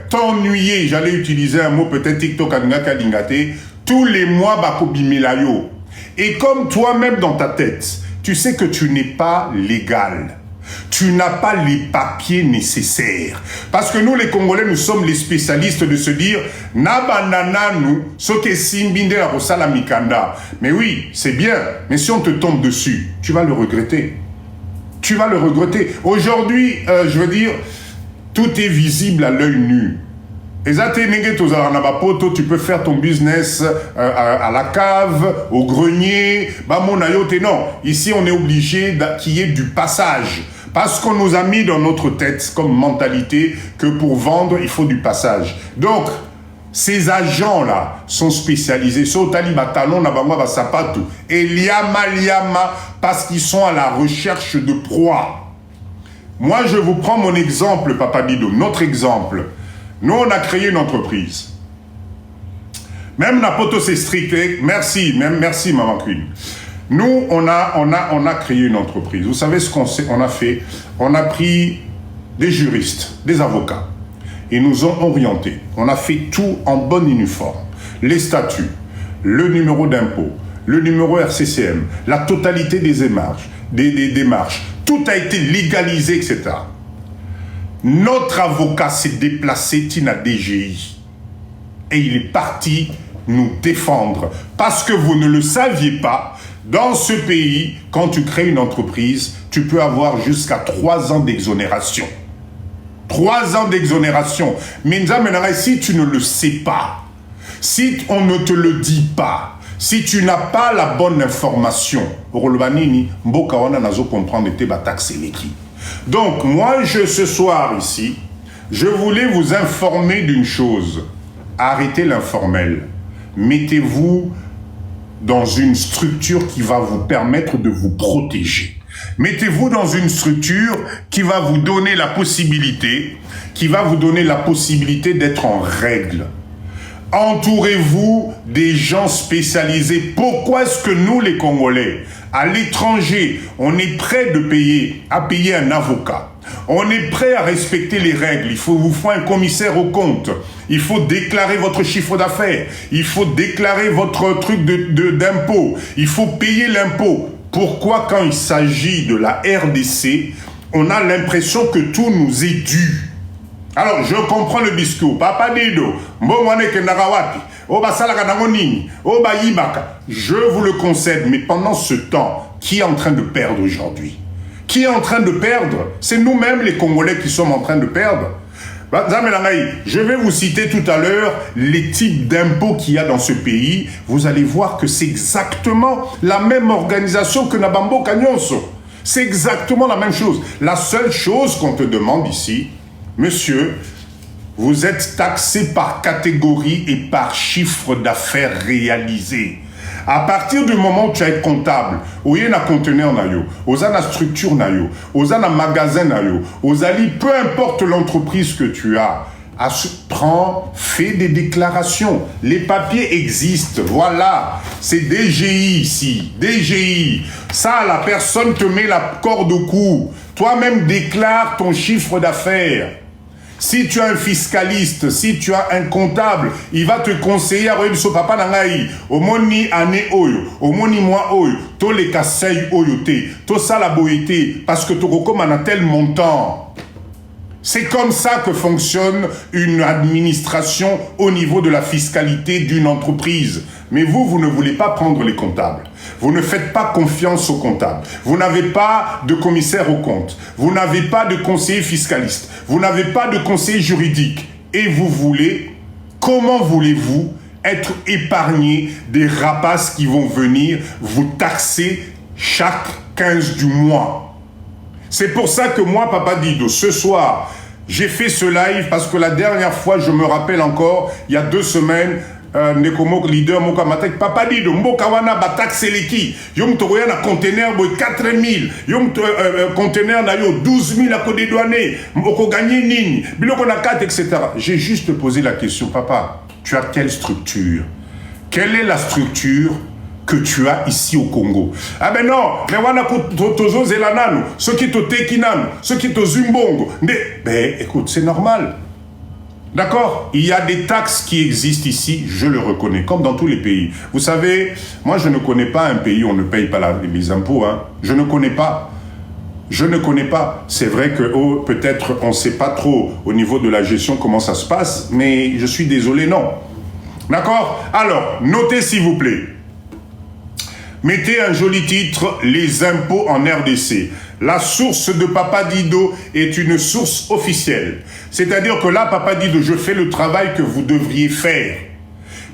S1: t'ennuyer. J'allais utiliser un mot peut-être TikTok tous les mois bakobimilayo. Et comme toi-même dans ta tête, tu sais que tu n'es pas légal. Tu n'as pas les papiers nécessaires. Parce que nous, les Congolais, nous sommes les spécialistes de se dire Nabanana, nous, ce qui est Simbinde la Rosala Mikanda. Mais oui, c'est bien. Mais si on te tombe dessus, tu vas le regretter. Tu vas le regretter. Aujourd'hui, je veux dire, tout est visible à l'œil nu. Tu peux faire ton business à la cave, au grenier, non. Ici, on est obligé qu'il y ait du passage. Parce qu'on nous a mis dans notre tête comme mentalité que pour vendre, il faut du passage. Donc, ces agents-là sont spécialisés. Et liama, parce qu'ils sont à la recherche de proie. Moi, je vous prends mon exemple, Papa Dido, notre exemple. Nous, on a créé une entreprise. Même Napoto, c'est strict. Merci, Maman Queen. Nous, on a créé une entreprise. Vous savez ce qu'on a fait? On a pris des juristes, des avocats. Ils nous ont orientés. On a fait tout en bon uniforme. Les statuts, le numéro d'impôt, le numéro RCCM, la totalité des démarches. Tout a été légalisé, etc. Notre avocat s'est déplacé à DGI. Et il est parti nous défendre. Parce que vous ne le saviez pas, dans ce pays, quand tu crées une entreprise, tu peux avoir jusqu'à 3 ans d'exonération. 3 ans d'exonération. Mais si tu ne le sais pas, si on ne te le dit pas, si tu n'as pas la bonne information, donc moi, ce soir ici, je voulais vous informer d'une chose. Arrêtez l'informel. Mettez-vous dans une structure qui va vous permettre de vous protéger. Mettez-vous dans une structure qui va vous donner la possibilité d'être en règle. Entourez-vous des gens spécialisés. Pourquoi est-ce que nous, les Congolais, à l'étranger, on est prêt à payer un avocat? On est prêt à respecter les règles. Il vous faut un commissaire aux comptes. Il faut déclarer votre chiffre d'affaires. Il faut déclarer votre truc d'impôt. Il faut payer l'impôt. Pourquoi, quand il s'agit de la RDC, on a l'impression que tout nous est dû? Alors, je comprends le discours. Papa Dido, je vous le concède, mais pendant ce temps, qui est en train de perdre aujourd'hui? Qui est en train de perdre? C'est nous-mêmes, les Congolais, qui sommes en train de perdre. Je vais vous citer tout à l'heure les types d'impôts qu'il y a dans ce pays. Vous allez voir que c'est exactement la même organisation que Nabambo Kanyonso. C'est exactement la même chose. La seule chose qu'on te demande ici, monsieur, vous êtes taxé par catégorie et par chiffre d'affaires réalisé. À partir du moment où tu es comptable, où il y a un conteneur, où il y a une structure, où il y a un magasin, où il y a peu importe l'entreprise que tu as, prends, fais des déclarations. Les papiers existent, voilà. C'est DGI ici, DGI. Ça, la personne te met la corde au cou. Toi-même déclare ton chiffre d'affaires. Si tu as un fiscaliste, si tu as un comptable, il va te conseiller à regarder ce papa nangai, au moni année oyo, au moni mois oyo, tous les kasei oyote, tout ça la boité, parce que tu recommandes à tel montant. C'est comme ça que fonctionne une administration au niveau de la fiscalité d'une entreprise. Mais vous ne voulez pas prendre les comptables. Vous ne faites pas confiance aux comptables. Vous n'avez pas de commissaire aux comptes. Vous n'avez pas de conseiller fiscaliste. Vous n'avez pas de conseiller juridique. Et vous voulez, comment voulez-vous être épargné des rapaces qui vont venir vous taxer chaque 15 du mois? C'est pour ça que moi, Papa Dido, ce soir, j'ai fait ce live parce que la dernière fois, je me rappelle encore, il y a 2 semaines, Nekomo leader Moka Matek, Papa Dido, Mboka wana batak seleki, yom tokoya na conteneur boy 4000, yom conteneur na yo 12 000 à côté douane, Mboko gagné nini, biloko na 4, etc. J'ai juste posé la question, papa, tu as quelle structure? Quelle est la structure que tu as ici au Congo? Ah ben non, mais wana tozo zelanano, ceux qui te tekinano, ceux qui te zumbongo. Ben écoute, c'est normal. D'accord? Il y a des taxes qui existent ici, je le reconnais, comme dans tous les pays. Vous savez, moi je ne connais pas un pays où on ne paye pas les impôts. Hein. Je ne connais pas. Je ne connais pas. C'est vrai que peut-être on ne sait pas trop au niveau de la gestion comment ça se passe, mais je suis désolé, non. D'accord? Alors, notez s'il vous plaît. Mettez un joli titre, les impôts en RDC. La source de Papa Dido est une source officielle. C'est-à-dire que là, Papa Dido, je fais le travail que vous devriez faire.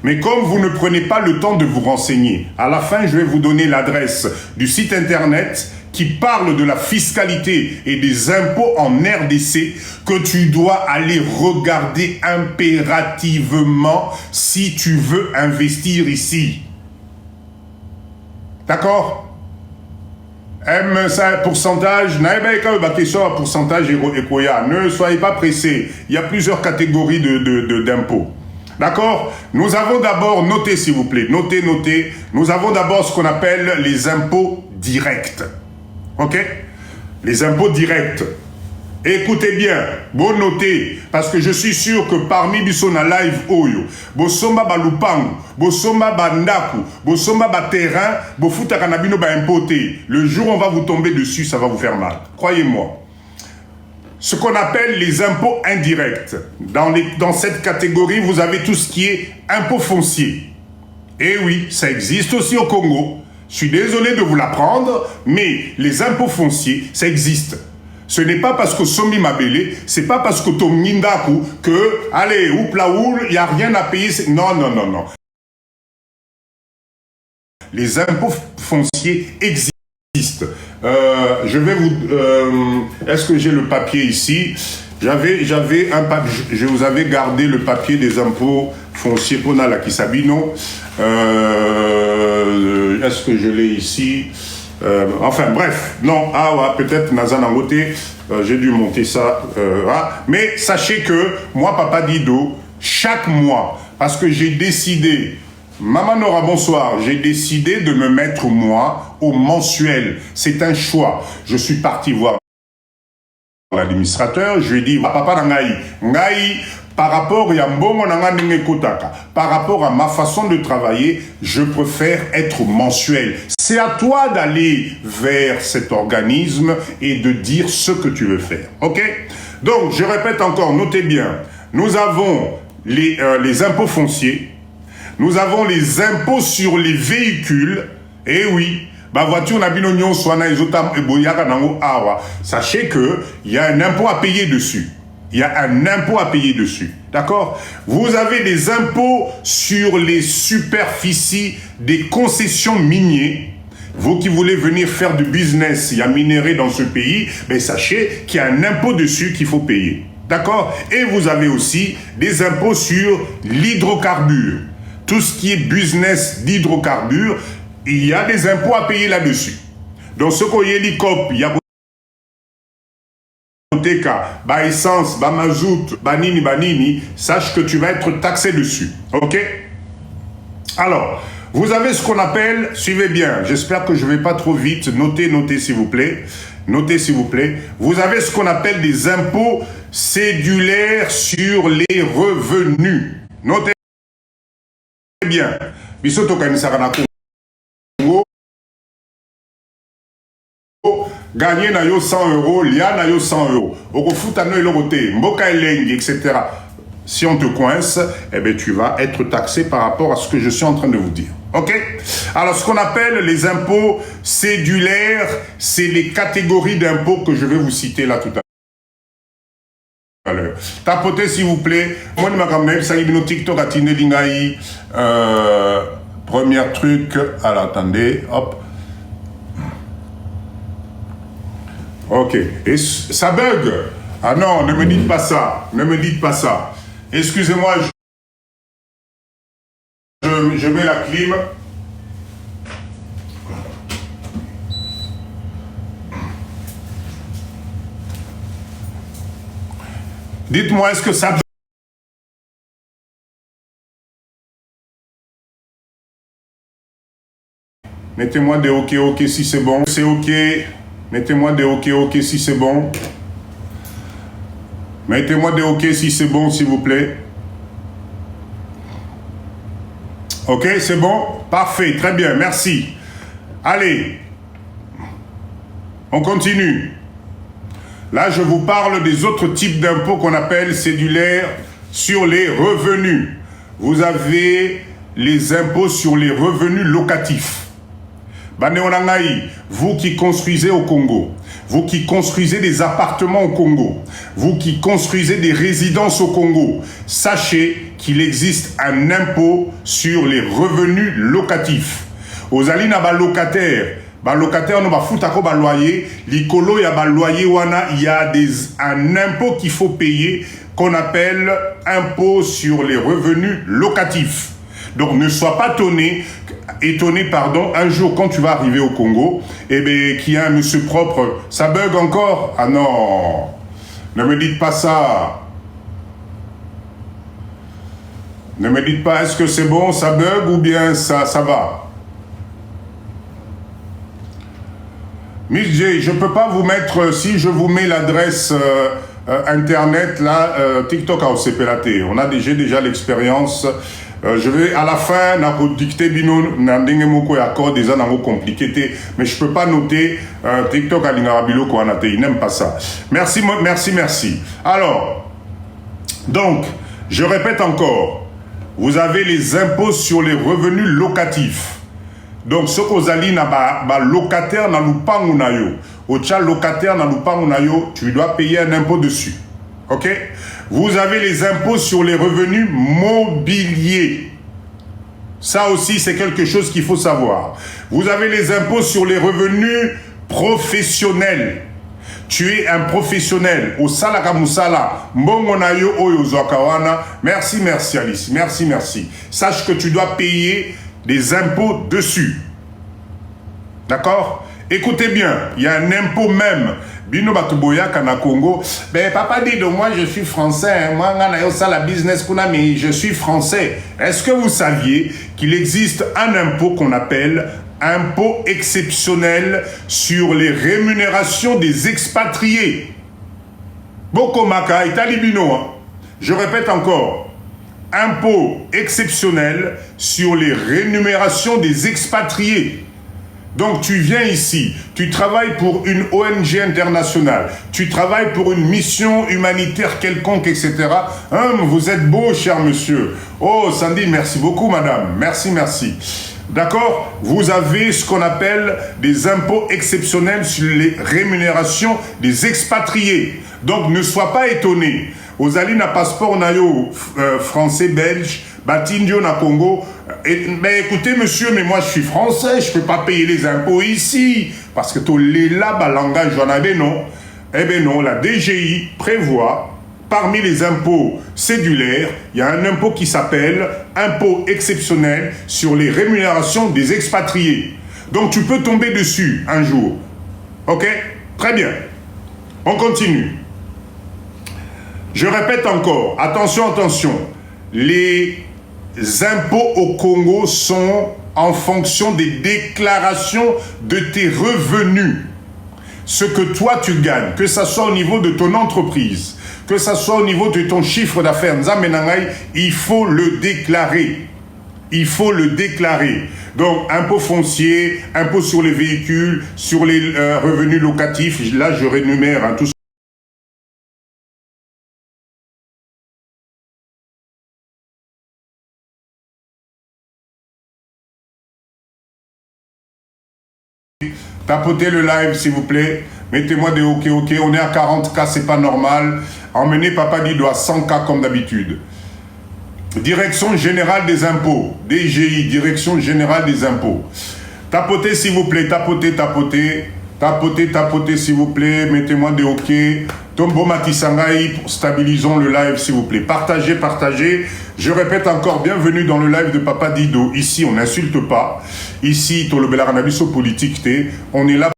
S1: Mais comme vous ne prenez pas le temps de vous renseigner, à la fin, je vais vous donner l'adresse du site internet qui parle de la fiscalité et des impôts en RDC que tu dois aller regarder impérativement si tu veux investir ici. D'accord? Ça, pourcentage, pourcentage, ne soyez pas pressés. Il y a plusieurs catégories d'impôts. D'accord? Nous avons d'abord, notez s'il vous plaît, notez. Nous avons d'abord ce qu'on appelle les impôts directs. Ok? Les impôts directs. Écoutez bien, bon notez, parce que je suis sûr que parmi Bissona Live Oyo, Bosomba Balupangu, Bosomba Bandaku, Bosomba Baterrain, Bofuta Kanabino ba impoté. Le jour où on va vous tomber dessus, ça va vous faire mal. Croyez-moi. Ce qu'on appelle les impôts indirects. Dans cette catégorie, vous avez tout ce qui est impôt foncier. Et oui, ça existe aussi au Congo. Je suis désolé de vous l'apprendre, mais les impôts fonciers, ça existe. Ce n'est pas parce que Sombi Mabele, c'est pas parce que Tom Nindaku que, allez, ouplaoul, il n'y a rien à payer. Non. Les impôts fonciers existent. Je vais vous... Est-ce que j'ai le papier ici? J'avais un papier, je vous avais gardé le papier des impôts fonciers pour la Kisabino. Est-ce que je l'ai ici? Enfin bref, non, peut-être Nazanangote, j'ai dû monter ça. Mais sachez que moi, Papa Dido, chaque mois, parce que j'ai décidé, Maman Nora, bonsoir, j'ai décidé de me mettre moi au mensuel. C'est un choix. Je suis parti voir l'administrateur, je lui ai dit, Papa Ngai, par rapport à ma façon de travailler, je préfère être mensuel. C'est à toi d'aller vers cet organisme et de dire ce que tu veux faire. Ok? Donc, je répète encore, notez bien, nous avons les impôts fonciers, nous avons les impôts sur les véhicules, et oui, voiture sachez qu'il y a un impôt à payer dessus. Il y a un impôt à payer dessus. D'accord? Vous avez des impôts sur les superficies des concessions minières. Vous qui voulez venir faire du business, il y a minéré dans ce pays, mais sachez qu'il y a un impôt dessus qu'il faut payer. D'accord? Et vous avez aussi des impôts sur l'hydrocarbure. Tout ce qui est business d'hydrocarbures, il y a des impôts à payer là-dessus. Donc, ce qu'on y a l'ICOP, il y a essence, mazout, banini, sache que tu vas être taxé dessus. Ok? Alors, vous avez ce qu'on appelle, suivez bien, j'espère que je ne vais pas trop vite, notez s'il vous plaît. Notez s'il vous plaît. Vous avez ce qu'on appelle des impôts cédulaires sur les revenus. Notez bien. gagner na yo 100 euros, lia na yo 100 euros. Okofuta no elorote, mboka elengi, etc. Si on te coince, eh bien, tu vas être taxé par rapport à ce que je suis en train de vous dire. OK? Alors, ce qu'on appelle les impôts cédulaires, c'est les catégories d'impôts que je vais vous citer là tout à l'heure. Tapotez, s'il vous plaît. Moi, je vais TikTok à Tindelingaï. Premier truc. Alors, attendez. Hop. OK. Et ça bug. Ah non, ne me dites pas ça. Ne me dites pas ça. Excusez-moi, je mets la clim. Dites-moi, est-ce que ça... Mettez-moi des OK, OK si c'est bon. C'est OK. Mettez-moi des OK, OK si c'est bon. Mettez-moi des OK si c'est bon, s'il vous plaît. OK, c'est bon? Parfait, très bien, merci. Allez, on continue. Là, je vous parle des autres types d'impôts qu'on appelle cédulaires sur les revenus. Vous avez les impôts sur les revenus locatifs. Vous qui construisez au Congo, vous qui construisez des appartements au Congo, vous qui construisez des résidences au Congo, sachez qu'il existe un impôt sur les revenus locatifs. Aux alina locataires, locataire no bafutako loyer, likolo ya loyer wana, il y a un impôt qu'il faut payer qu'on appelle impôt sur les revenus locatifs. Donc ne sois pas étonné, un jour quand tu vas arriver au Congo, eh bien, qu'il y a un monsieur propre, ça bug encore? Ah non, ne me dites pas ça. Ne me dites pas, est-ce que c'est bon, ça bug ou bien ça va? Miss J, je ne peux pas vous mettre, si je vous mets l'adresse internet, là, TikTok a OCPLAT. J'ai déjà l'expérience. Je vais à la fin dicter bino nandenge moko ya code des anango compliqué, mais je peux pas noter TikTok à l'ingarabilo ko anate, il n'aime pas ça. Merci. Alors, donc, je répète encore, vous avez les impôts sur les revenus locatifs. Donc, ce qu'on a dit, locataire na lupangu na yo, ocha locataire na lupangu na yo, tu dois payer un impôt dessus. OK? Vous avez les impôts sur les revenus mobiliers. Ça aussi, c'est quelque chose qu'il faut savoir. Vous avez les impôts sur les revenus professionnels. Tu es un professionnel. Au salaka musala, mbongo na yo oyo zakawana. Merci Alice. Merci. Sache que tu dois payer des impôts dessus. D'accord? Écoutez bien, il y a un impôt même. Bino Batuboya Kana Congo. Ben papa dit de moi je suis français. Moi ça la business kuna mais je suis français. Est-ce que vous saviez qu'il existe un impôt qu'on appelle impôt exceptionnel sur les rémunérations des expatriés? Bokomaka Italibino. Je répète encore. Impôt exceptionnel sur les rémunérations des expatriés. Donc tu viens ici, tu travailles pour une ONG internationale, tu travailles pour une mission humanitaire quelconque, etc. Vous êtes beau, cher monsieur. Oh, Sandy, merci beaucoup, madame. Merci. D'accord? Vous avez ce qu'on appelle des impôts exceptionnels sur les rémunérations des expatriés. Donc ne sois pas étonné. Aux alina passeport nayo français, belge, Batindio na Congo. Mais écoutez monsieur, mais moi je suis français, je ne peux pas payer les impôts ici. Parce que tout les là, langage, j'en avais non. Eh bien non, la DGI prévoit, parmi les impôts cédulaires, il y a un impôt qui s'appelle impôt exceptionnel sur les rémunérations des expatriés. Donc tu peux tomber dessus un jour. Ok? Très bien. On continue. Je répète encore, attention, les impôts au Congo sont en fonction des déclarations de tes revenus. Ce que toi tu gagnes, que ce soit au niveau de ton entreprise, que ce soit au niveau de ton chiffre d'affaires, il faut le déclarer. il faut le déclarer. Donc, impôt foncier, impôt sur les véhicules, sur les revenus locatifs, là je rénumère tout ce tapotez le live s'il vous plaît, mettez-moi des ok, on est à 40K, c'est pas normal. Emmenez Papa Dido à 100K comme d'habitude. Direction générale des impôts, DGI, Direction générale des impôts. Tapotez s'il vous plaît, tapotez s'il vous plaît, mettez-moi des ok. Tombo Matisangaï, stabilisons le live s'il vous plaît. Partagez. Je répète encore, bienvenue dans le live de Papa Dido. Ici, on n'insulte pas. Ici, Tolobela Ranabiso politique, on est là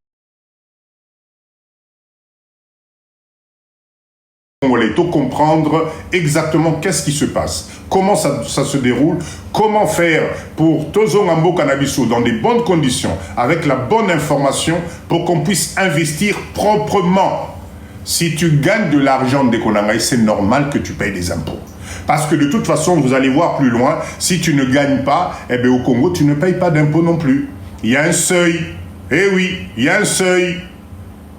S1: pour comprendre exactement qu'est-ce qui se passe, comment ça se déroule, comment faire pour Tozo Ngambo Cannabiso dans des bonnes conditions, avec la bonne information, pour qu'on puisse investir proprement. Si tu gagnes de l'argent de Konangaï, c'est normal que tu payes des impôts. Parce que de toute façon, vous allez voir plus loin, si tu ne gagnes pas, eh bien au Congo, tu ne payes pas d'impôts non plus. Il y a un seuil. Eh oui, il y a un seuil.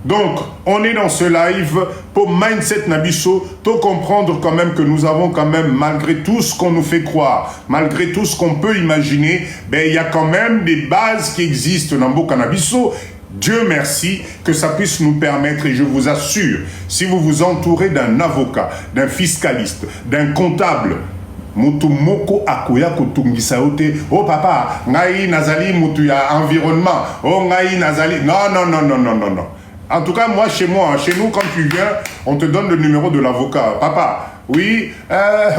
S1: Donc, on est dans ce live pour Mindset Nabiso, pour comprendre quand même que nous avons quand même, malgré tout ce qu'on nous fait croire, malgré tout ce qu'on peut imaginer, ben, il y a quand même des bases qui existent dans Mboka Nabiso. Dieu merci que ça puisse nous permettre, et je vous assure, si vous vous entourez d'un avocat, d'un fiscaliste, d'un comptable, mutu moko akoya kotungisa ote, oh papa, ngai nazali mutu ya environnement, oh ngai nazali, non. En tout cas, moi, chez nous, quand tu viens, on te donne le numéro de l'avocat. Papa, oui,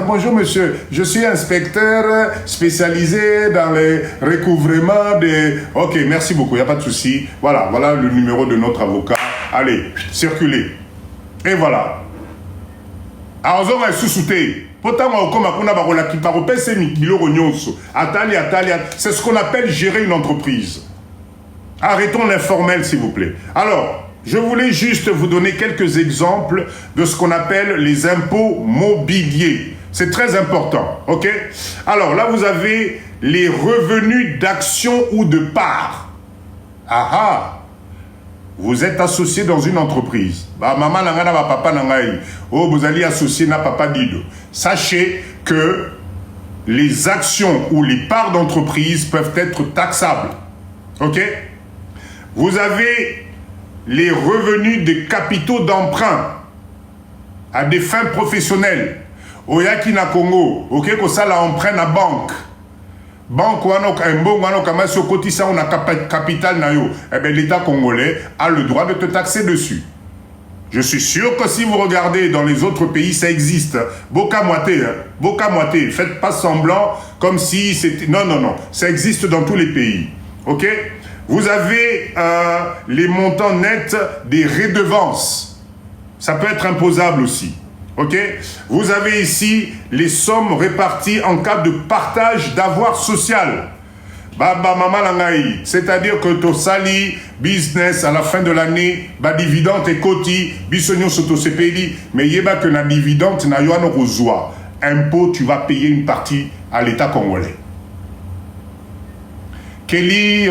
S1: bonjour monsieur, je suis inspecteur spécialisé dans les recouvrements des... Ok, merci beaucoup, il n'y a pas de souci. Voilà le numéro de notre avocat. Allez, circulez. Et voilà. Alors, on va sous-souter. C'est ce qu'on appelle gérer une entreprise. Arrêtons l'informel, s'il vous plaît. Alors, je voulais juste vous donner quelques exemples de ce qu'on appelle les impôts mobiliers. C'est très important, ok? Alors, là, vous avez les revenus d'action ou de part. Vous êtes associé dans une entreprise. Maman nangana ba papa nangai. Oh, vous allez associer na Papa Dido. Sachez que les actions ou les parts d'entreprise peuvent être taxables. Ok? Vous avez les revenus des capitaux d'emprunt à des fins professionnelles. Oyaki na Congo, ok, que ça la emprunt à banque. Banque wanok mbongo wanok amasi okotisa on a capital na yo. Eh bien l'État congolais a le droit de te taxer dessus. Je suis sûr que si vous regardez dans les autres pays, ça existe. Boka moité, faites pas semblant comme si c'était... Non, ça existe dans tous les pays. Ok? Vous avez les montants nets des redevances. Ça peut être imposable aussi. Ok? Vous avez ici les sommes réparties en cas de partage d'avoir social. Baba mama langai, c'est-à-dire que to sali business à la fin de l'année, ba dividende et koti, bisogno soto sepeli, mais yeba que na dividende na yoano rozwa. Impôt, tu vas payer une partie à l'État congolais. Kelly,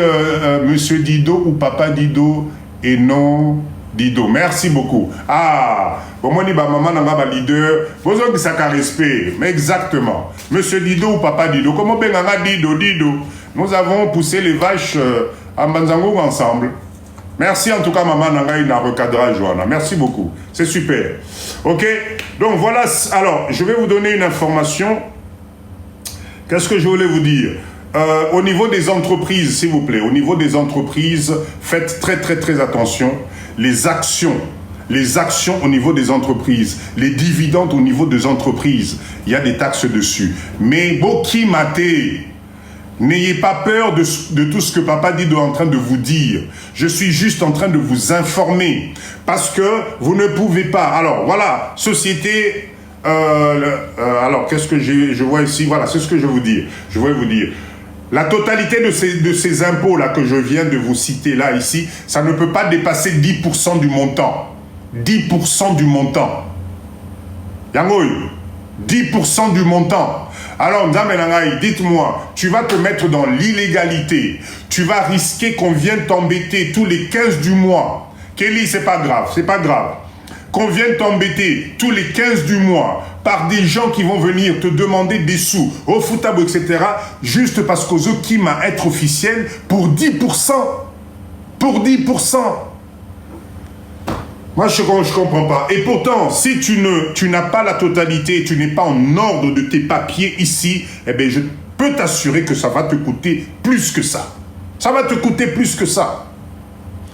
S1: Monsieur Dido ou Papa Dido et non Dido. Merci beaucoup. Ah, bon, moi, maman n'a pas leader. Vous avez ça respect. Mais exactement. Monsieur Dido ou Papa Dido. Comment ben Dido. Nous avons poussé les vaches à Manzango ensemble. Merci en tout cas, maman Nanga, il a recadrage, Johanna. Merci beaucoup. C'est super. Ok? Donc voilà. Alors, je vais vous donner une information. Qu'est-ce que je voulais vous dire? Au niveau des entreprises, s'il vous plaît, au niveau des entreprises, faites très attention. Les actions au niveau des entreprises, les dividendes au niveau des entreprises, il y a des taxes dessus. Mais Boki Maté, n'ayez pas peur de tout ce que Papa Dido est en train de vous dire. Je suis juste en train de vous informer. Parce que vous ne pouvez pas. Alors, voilà, société... alors, qu'est-ce que je vois ici? Voilà, c'est ce que je vais vous dire. Je vais vous dire. La totalité de ces impôts-là que je viens de vous citer là, ici, ça ne peut pas dépasser 10% du montant. 10% du montant. Yangoy, 10% du montant. Alors, Nzamenangaï, dites-moi, tu vas te mettre dans l'illégalité. Tu vas risquer qu'on vienne t'embêter tous les 15 du mois. Kelly, c'est pas grave, c'est pas grave. Qu'on vienne t'embêter tous les 15 du mois par des gens qui vont venir te demander des sous, au footable, etc. Juste parce qu'aux eux qui m'a être officiel pour 10%. Pour 10%. Moi, je ne comprends pas. Et pourtant, si tu n'as pas la totalité, tu n'es pas en ordre de tes papiers ici, eh bien, je peux t'assurer que ça va te coûter plus que ça. Ça va te coûter plus que ça.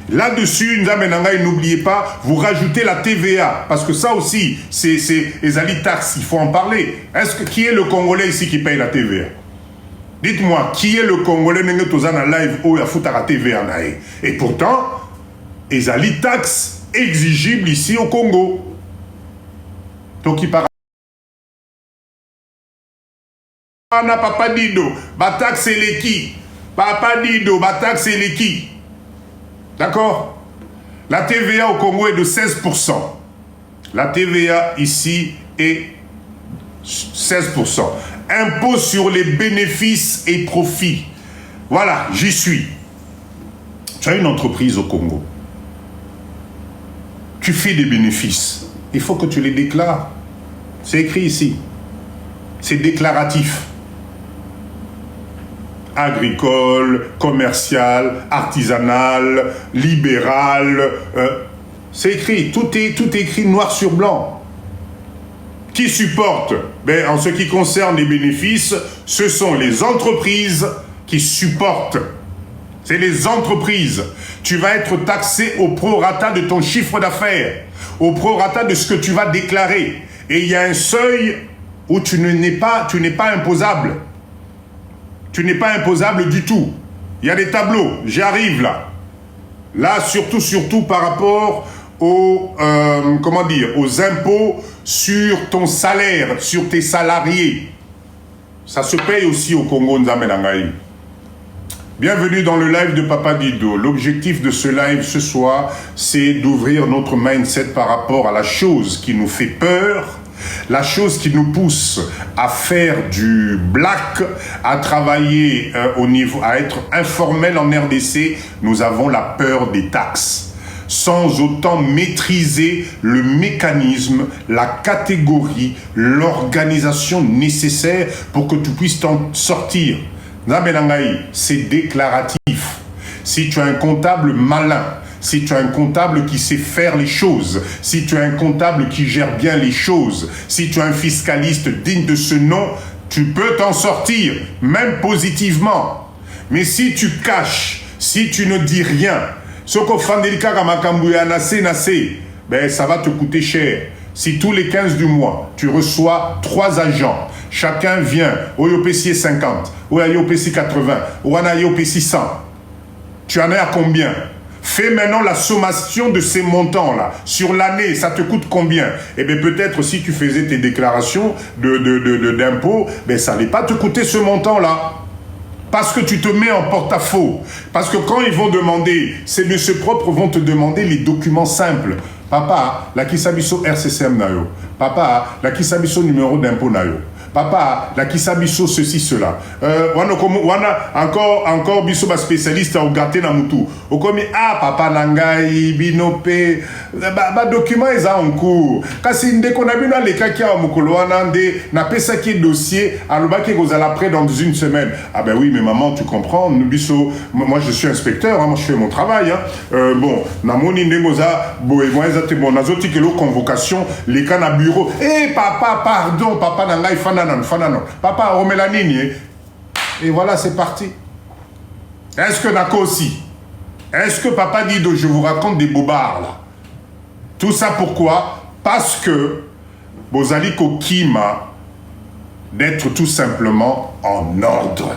S1: Là-dessus, n'oubliez pas, vous rajoutez la TVA, parce que ça aussi, c'est les alliés taxes, il faut en parler. Qui est le Congolais ici qui paye la TVA? Dites-moi, qui est le Congolais qui est en live où il a foutu la TVA? Et pourtant, les alliés taxes exigibles ici au Congo. Donc, il parle. Papa Dido, Batak c'est les qui? Papa Dido, Batak c'est les qui? D'accord? La TVA au Congo est de 16%. La TVA ici est 16%. Impôt sur les bénéfices et profits. Voilà, j'y suis. Tu as une entreprise au Congo. Tu fais des bénéfices. Il faut que tu les déclares. C'est écrit ici. C'est déclaratif. Agricole, commercial, artisanal, libéral. C'est écrit, tout est écrit noir sur blanc. Qui supporte? Ben, en ce qui concerne les bénéfices, ce sont les entreprises qui supportent. C'est les entreprises. Tu vas être taxé au prorata de ton chiffre d'affaires, au prorata de ce que tu vas déclarer. Et il y a un seuil où tu n'es pas imposable. Tu n'es pas imposable du tout. Il y a des tableaux, j'y arrive là. Là, surtout par rapport aux, aux impôts sur ton salaire, sur tes salariés. Ça se paye aussi au Congo, Nzamenangaï. Bienvenue dans le live de Papa Dido. L'objectif de ce live ce soir, c'est d'ouvrir notre mindset par rapport à la chose qui nous fait peur, la chose qui nous pousse à faire du black, à travailler au niveau, à être informel en RDC. Nous avons la peur des taxes. Sans autant maîtriser le mécanisme, la catégorie, l'organisation nécessaire pour que tu puisses t'en sortir. C'est déclaratif. Si tu as un comptable malin, si tu as un comptable qui sait faire les choses, si tu as un comptable qui gère bien les choses, si tu as un fiscaliste digne de ce nom, tu peux t'en sortir, même positivement. Mais si tu caches, si tu ne dis rien, ben ça va te coûter cher. Si tous les 15 du mois, tu reçois 3 agents, chacun vient, au IOPC 50, au IOPC 80, au IOPC 100, tu en es à combien? Fais maintenant la sommation de ces montants-là. Sur l'année, ça te coûte combien? Eh bien, peut-être si tu faisais tes déclarations d'impôts, ben, ça n'allait pas te coûter ce montant-là. Parce que tu te mets en porte-à-faux. Parce que quand ils vont demander, ces messieurs propres vont te demander les documents simples. Papa, la kisabiso RCCM nayo. Papa, la kisabiso numéro d'impôt nayo. Papa, la kisabiso ceci, cela. Encore biso ba spécialiste au gâté na mutu. Okomi, ah, papa nangai, binope. Ba document est en cours. Kasi ndeko na bino le kaki a mukolo wana nde na pesa ki dossier alobaki vous allez après dans une semaine. Ah ben oui, mais maman, tu comprends, biso, moi je suis inspecteur, hein, moi je fais mon travail. Hein. Bon, na moni ndengoza boy moi ezate bon nazoti kelo convocation les cas na bureau. Eh papa, pardon, papa nangai fananon. Papa omela nini. Et voilà, c'est parti. Est-ce que Nako aussi? Est-ce que Papa Dido, je vous raconte des bobards là? Tout ça pourquoi? Parce que Bozali Kokima d'être tout simplement en ordre.